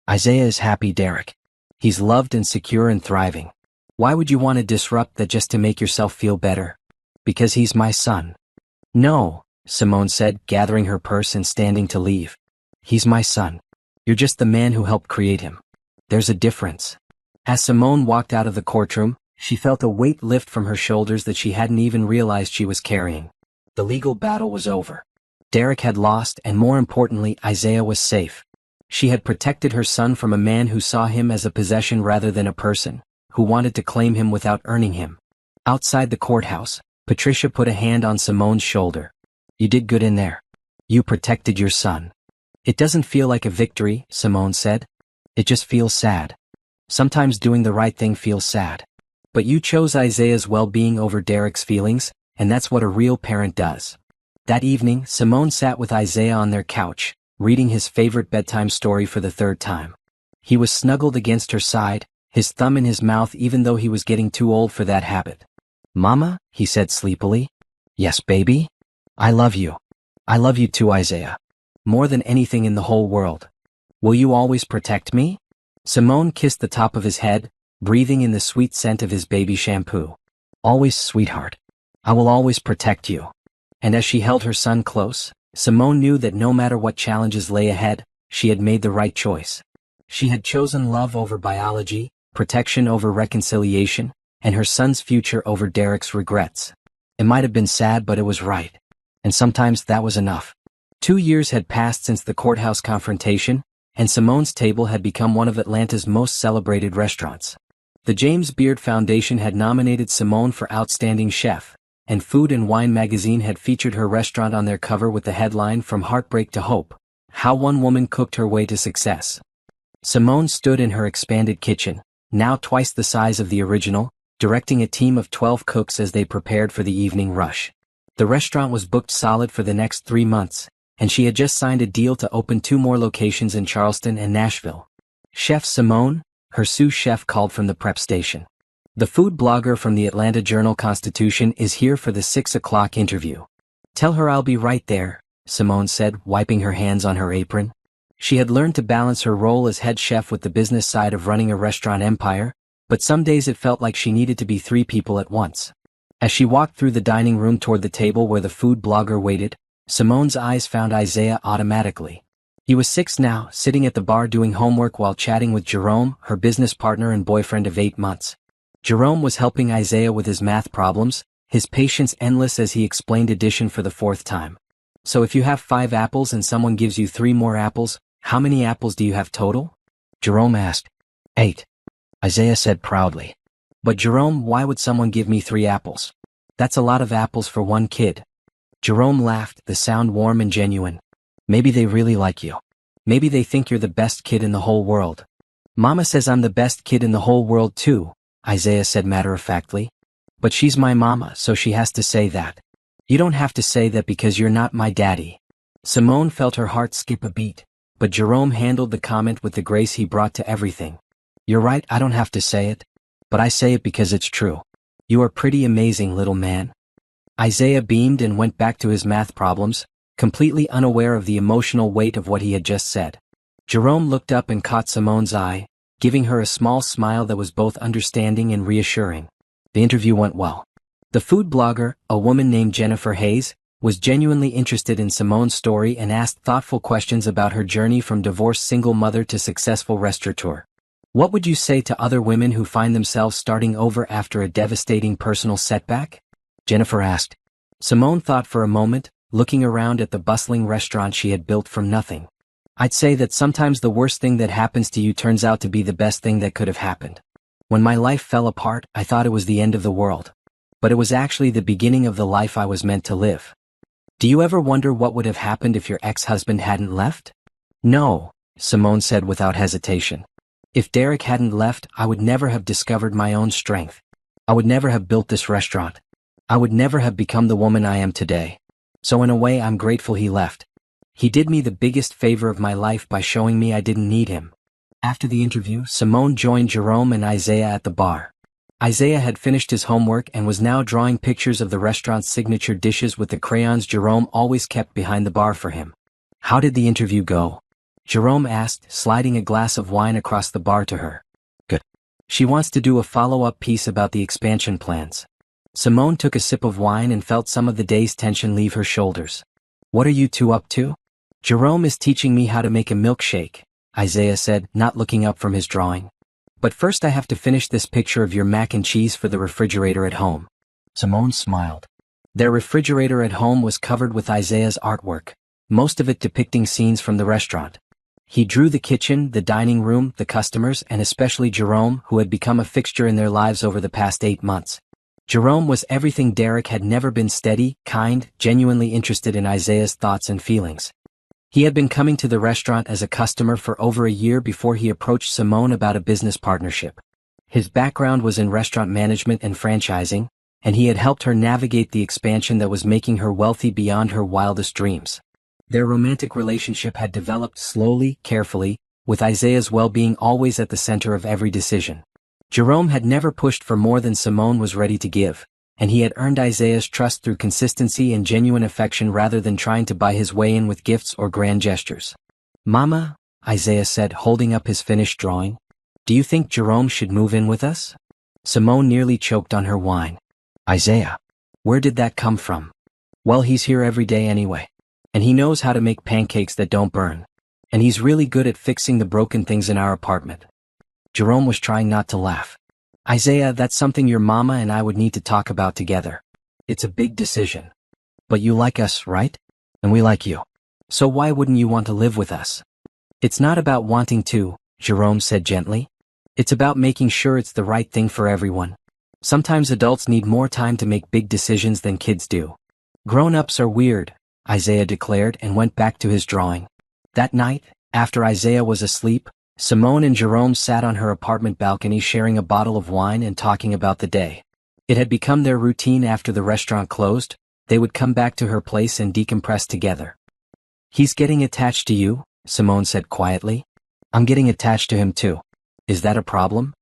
Isaiah is happy, Derek. He's loved and secure and thriving. Why would you want to disrupt that just to make yourself feel better? Because he's my son. No, Simone said, gathering her purse and standing to leave. He's my son. You're just the man who helped create him. There's a difference. As Simone walked out of the courtroom, she felt a weight lift from her shoulders that she hadn't even realized she was carrying. The legal battle was over. Derek had lost, and more importantly, Isaiah was safe. She had protected her son from a man who saw him as a possession rather than a person, who wanted to claim him without earning him. Outside the courthouse, Patricia put a hand on Simone's shoulder. You did good in there. You protected your son. It doesn't feel like a victory, Simone said. It just feels sad. Sometimes doing the right thing feels sad. But you chose Isaiah's well-being over Derek's feelings, and that's what a real parent does. That evening, Simone sat with Isaiah on their couch, reading his favorite bedtime story for the 3rd time. He was snuggled against her side, his thumb in his mouth even though he was getting too old for that habit. Mama, he said sleepily. Yes, baby? I love you. I love you too, Isaiah. More than anything in the whole world. Will you always protect me? Simone kissed the top of his head, breathing in the sweet scent of his baby shampoo. Always, sweetheart. I will always protect you. And as she held her son close, Simone knew that no matter what challenges lay ahead, she had made the right choice. She had chosen love over biology, protection over reconciliation, and her son's future over Derek's regrets. It might have been sad, but it was right. And sometimes that was enough. 2 years had passed since the courthouse confrontation, and Simone's table had become one of Atlanta's most celebrated restaurants. The James Beard Foundation had nominated Simone for Outstanding Chef, and Food and Wine magazine had featured her restaurant on their cover with the headline From Heartbreak to Hope, How One Woman Cooked Her Way to Success. Simone stood in her expanded kitchen, now twice the size of the original, directing a team of 12 cooks as they prepared for the evening rush. The restaurant was booked solid for the next 3 months, and she had just signed a deal to open 2 more locations in Charleston and Nashville. Chef Simone, her sous chef called from the prep station. The food blogger from the Atlanta Journal-Constitution is here for the 6 o'clock interview. Tell her I'll be right there, Simone said, wiping her hands on her apron. She had learned to balance her role as head chef with the business side of running a restaurant empire, but some days it felt like she needed to be 3 people at once. As she walked through the dining room toward the table where the food blogger waited, Simone's eyes found Isaiah automatically. He was 6 now, sitting at the bar doing homework while chatting with Jerome, her business partner and boyfriend of 8 months. Jerome was helping Isaiah with his math problems, his patience endless as he explained addition for the 4th time. So if you have 5 apples and someone gives you 3 more apples, how many apples do you have total? Jerome asked. 8. Isaiah said proudly. But Jerome, why would someone give me 3 apples? That's a lot of apples for 1 kid. Jerome laughed, the sound warm and genuine. Maybe they really like you. Maybe they think you're the best kid in the whole world. Mama says I'm the best kid in the whole world too, Isaiah said matter-of-factly. But she's my mama, so she has to say that. You don't have to say that because you're not my daddy. Simone felt her heart skip a beat, but Jerome handled the comment with the grace he brought to everything. You're right, I don't have to say it. But I say it because it's true. You are pretty amazing, little man. Isaiah beamed and went back to his math problems, completely unaware of the emotional weight of what he had just said. Jerome looked up and caught Simone's eye, giving her a small smile that was both understanding and reassuring. The interview went well. The food blogger, a woman named Jennifer Hayes, was genuinely interested in Simone's story and asked thoughtful questions about her journey from divorced single mother to successful restaurateur. What would you say to other women who find themselves starting over after a devastating personal setback? Jennifer asked. Simone thought for a moment, looking around at the bustling restaurant she had built from nothing. I'd say that sometimes the worst thing that happens to you turns out to be the best thing that could have happened. When my life fell apart, I thought it was the end of the world. But it was actually the beginning of the life I was meant to live. Do you ever wonder what would have happened if your ex-husband hadn't left? No, Simone said without hesitation. If Derek hadn't left, I would never have discovered my own strength. I would never have built this restaurant. I would never have become the woman I am today. So in a way, I'm grateful he left. He did me the biggest favor of my life by showing me I didn't need him. After the interview, Simone joined Jerome and Isaiah at the bar. Isaiah had finished his homework and was now drawing pictures of the restaurant's signature dishes with the crayons Jerome always kept behind the bar for him. How did the interview go? Jerome asked, sliding a glass of wine across the bar to her. Good. She wants to do a follow-up piece about the expansion plans. Simone took a sip of wine and felt some of the day's tension leave her shoulders. What are you two up to? Jerome is teaching me how to make a milkshake, Isaiah said, not looking up from his drawing. But first I have to finish this picture of your mac and cheese for the refrigerator at home. Simone smiled. Their refrigerator at home was covered with Isaiah's artwork, most of it depicting scenes from the restaurant. He drew the kitchen, the dining room, the customers, and especially Jerome, who had become a fixture in their lives over the past 8 months. Jerome was everything Derek had never been: steady, kind, genuinely interested in Isaiah's thoughts and feelings. He had been coming to the restaurant as a customer for over a year before he approached Simone about a business partnership. His background was in restaurant management and franchising, and he had helped her navigate the expansion that was making her wealthy beyond her wildest dreams. Their romantic relationship had developed slowly, carefully, with Isaiah's well-being always at the center of every decision. Jerome had never pushed for more than Simone was ready to give, and he had earned Isaiah's trust through consistency and genuine affection rather than trying to buy his way in with gifts or grand gestures. Mama, Isaiah said, holding up his finished drawing, do you think Jerome should move in with us? Simone nearly choked on her wine. Isaiah, where did that come from? Well, he's here every day anyway. And he knows how to make pancakes that don't burn. And he's really good at fixing the broken things in our apartment. Jerome was trying not to laugh. Isaiah, that's something your mama and I would need to talk about together. It's a big decision. But you like us, right? And we like you. So why wouldn't you want to live with us? It's not about wanting to, Jerome said gently. It's about making sure it's the right thing for everyone. Sometimes adults need more time to make big decisions than kids do. Grown-ups are weird, Isaiah declared and went back to his drawing. That night, after Isaiah was asleep, Simone and Jerome sat on her apartment balcony sharing a bottle of wine and talking about the day. It had become their routine after the restaurant closed. They would come back to her place and decompress together. He's getting attached to you, Simone said quietly. I'm getting attached to him too. Is that a problem?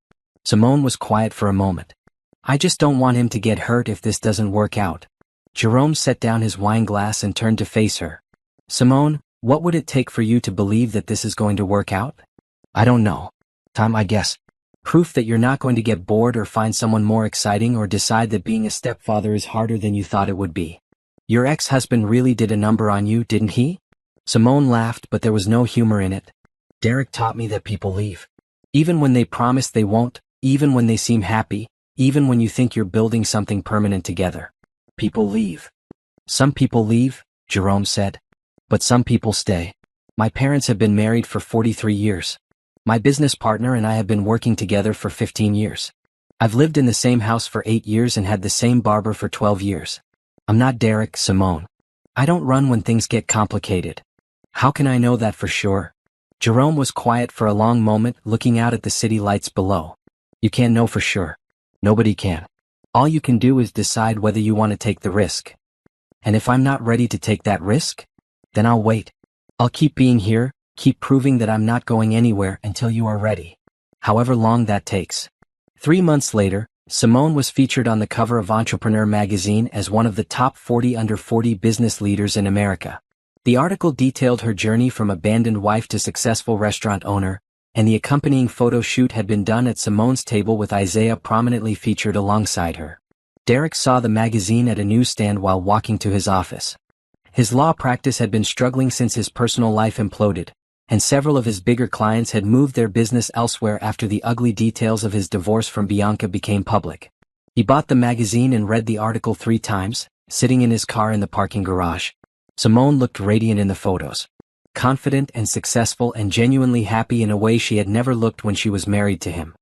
Simone was quiet for a moment. I just don't want him to get hurt if this doesn't work out. Jerome set down his wine glass and turned to face her. Simone, what would it take for you to believe that this is going to work out? I don't know. Time, I guess. Proof that you're not going to get bored or find someone more exciting or decide that being a stepfather is harder than you thought it would be. Your ex-husband really did a number on you, didn't he? Simone laughed, but there was no humor in it. Derek taught me that people leave. Even when they promise they won't, even when they seem happy, even when you think you're building something permanent together. People leave. Some people leave, Jerome said. But some people stay. My parents have been married for 43 years. My business partner and I have been working together for 15 years. I've lived in the same house for 8 years and had the same barber for 12 years. I'm not Derek, Simone. I don't run when things get complicated. How can I know that for sure? Jerome was quiet for a long moment, looking out at the city lights below. You can't know for sure. Nobody can. All you can do is decide whether you want to take the risk. And if I'm not ready to take that risk, then I'll wait. I'll keep being here, keep proving that I'm not going anywhere until you are ready. However long that takes. 3 months later, Simone was featured on the cover of Entrepreneur magazine as one of the top 40 under 40 business leaders in America. The article detailed her journey from abandoned wife to successful restaurant owner, and the accompanying photo shoot had been done at Simone's table with Isaiah prominently featured alongside her. Derek saw the magazine at a newsstand while walking to his office. His law practice had been struggling since his personal life imploded, and several of his bigger clients had moved their business elsewhere after the ugly details of his divorce from Bianca became public. He bought the magazine and read the article 3 times, sitting in his car in the parking garage. Simone looked radiant in the photos. Confident and successful and genuinely happy in a way she had never looked when she was married to him.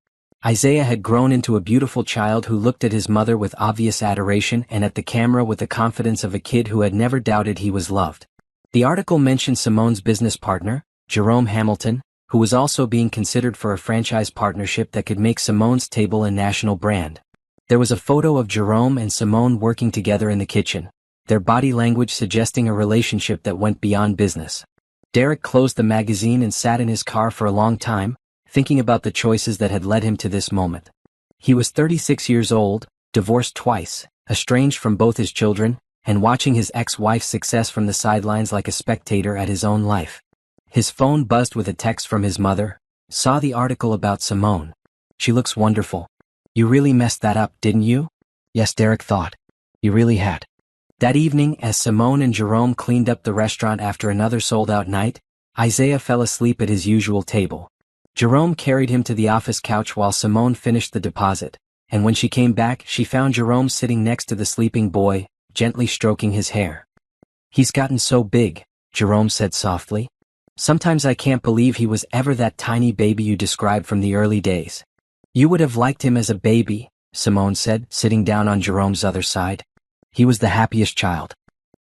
Isaiah had grown into a beautiful child who looked at his mother with obvious adoration and at the camera with the confidence of a kid who had never doubted he was loved. The article mentioned Simone's business partner, Jerome Hamilton, who was also being considered for a franchise partnership that could make Simone's table a national brand. There was a photo of Jerome and Simone working together in the kitchen, their body language suggesting a relationship that went beyond business. Derek closed the magazine and sat in his car for a long time, thinking about the choices that had led him to this moment. He was 36 years old, divorced twice, estranged from both his children, and watching his ex-wife's success from the sidelines like a spectator at his own life. His phone buzzed with a text from his mother. Saw the article about Simone. She looks wonderful. You really messed that up, didn't you? Yes, Derek thought. You really had. That evening, as Simone and Jerome cleaned up the restaurant after another sold-out night, Isaiah fell asleep at his usual table. Jerome carried him to the office couch while Simone finished the deposit, and when she came back she found Jerome sitting next to the sleeping boy, gently stroking his hair. He's gotten so big, Jerome said softly. Sometimes I can't believe he was ever that tiny baby you described from the early days. You would have liked him as a baby, Simone said, sitting down on Jerome's other side. He was the happiest child.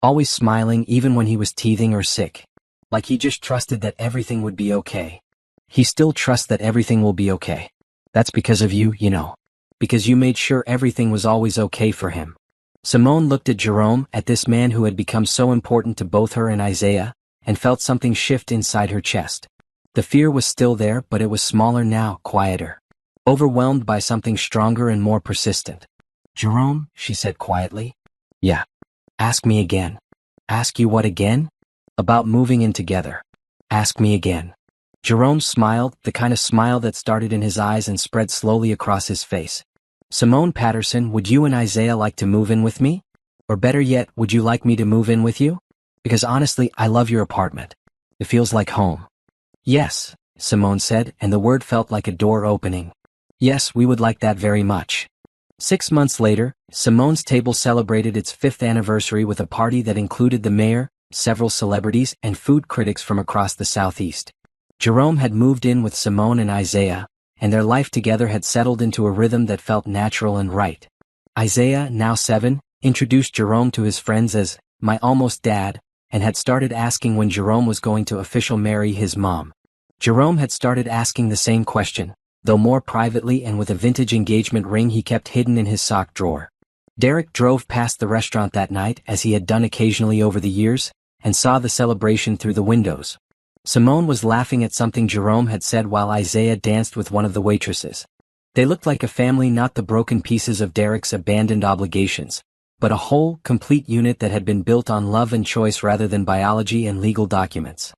Always smiling even when he was teething or sick. Like he just trusted that everything would be okay. He still trusts that everything will be okay. That's because of you, you know. Because you made sure everything was always okay for him. Simone looked at Jerome, at this man who had become so important to both her and Isaiah, and felt something shift inside her chest. The fear was still there, but it was smaller now, quieter. Overwhelmed by something stronger and more persistent. Jerome, she said quietly. Yeah. Ask me again. Ask you what again? About moving in together. Ask me again. Jerome smiled, the kind of smile that started in his eyes and spread slowly across his face. Simone Patterson, would you and Isaiah like to move in with me? Or better yet, would you like me to move in with you? Because honestly, I love your apartment. It feels like home. Yes, Simone said, and the word felt like a door opening. Yes, we would like that very much. 6 months later, Simone's table celebrated its 5th anniversary with a party that included the mayor, several celebrities, and food critics from across the Southeast. Jerome had moved in with Simone and Isaiah, and their life together had settled into a rhythm that felt natural and right. Isaiah, now 7, introduced Jerome to his friends as my almost dad, and had started asking when Jerome was going to officially marry his mom. Jerome had started asking the same question, though more privately and with a vintage engagement ring he kept hidden in his sock drawer. Derek drove past the restaurant that night, as he had done occasionally over the years, and saw the celebration through the windows. Simone was laughing at something Jerome had said while Isaiah danced with one of the waitresses. They looked like a family, not the broken pieces of Derek's abandoned obligations, but a whole, complete unit that had been built on love and choice rather than biology and legal documents.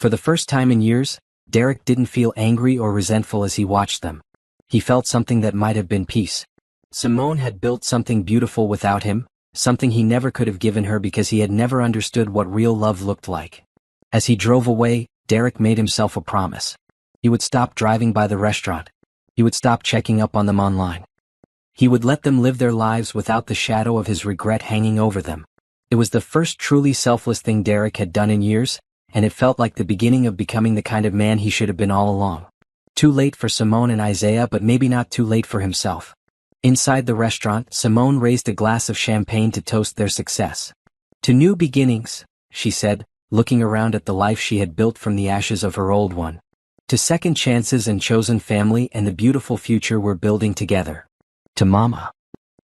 For the first time in years, Derek didn't feel angry or resentful as he watched them. He felt something that might have been peace. Simone had built something beautiful without him, something he never could have given her because he had never understood what real love looked like. As he drove away, Derek made himself a promise. He would stop driving by the restaurant. He would stop checking up on them online. He would let them live their lives without the shadow of his regret hanging over them. It was the first truly selfless thing Derek had done in years, and it felt like the beginning of becoming the kind of man he should have been all along. Too late for Simone and Isaiah, but maybe not too late for himself. Inside the restaurant, Simone raised a glass of champagne to toast their success. To new beginnings, she said, looking around at the life she had built from the ashes of her old one. To second chances and chosen family and the beautiful future we're building together. To Mama.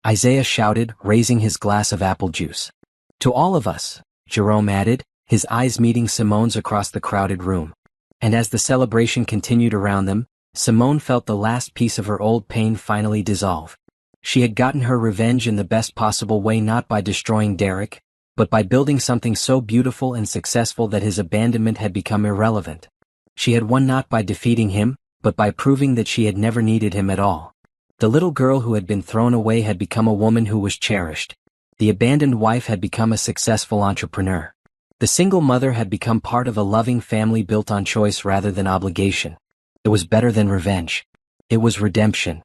Isaiah shouted, raising his glass of apple juice. To all of us, Jerome added, his eyes meeting Simone's across the crowded room. And as the celebration continued around them, Simone felt the last piece of her old pain finally dissolve. She had gotten her revenge in the best possible way, not by destroying Derek, but by building something so beautiful and successful that his abandonment had become irrelevant. She had won not by defeating him, but by proving that she had never needed him at all. The little girl who had been thrown away had become a woman who was cherished. The abandoned wife had become a successful entrepreneur. The single mother had become part of a loving family built on choice rather than obligation. It was better than revenge. It was redemption.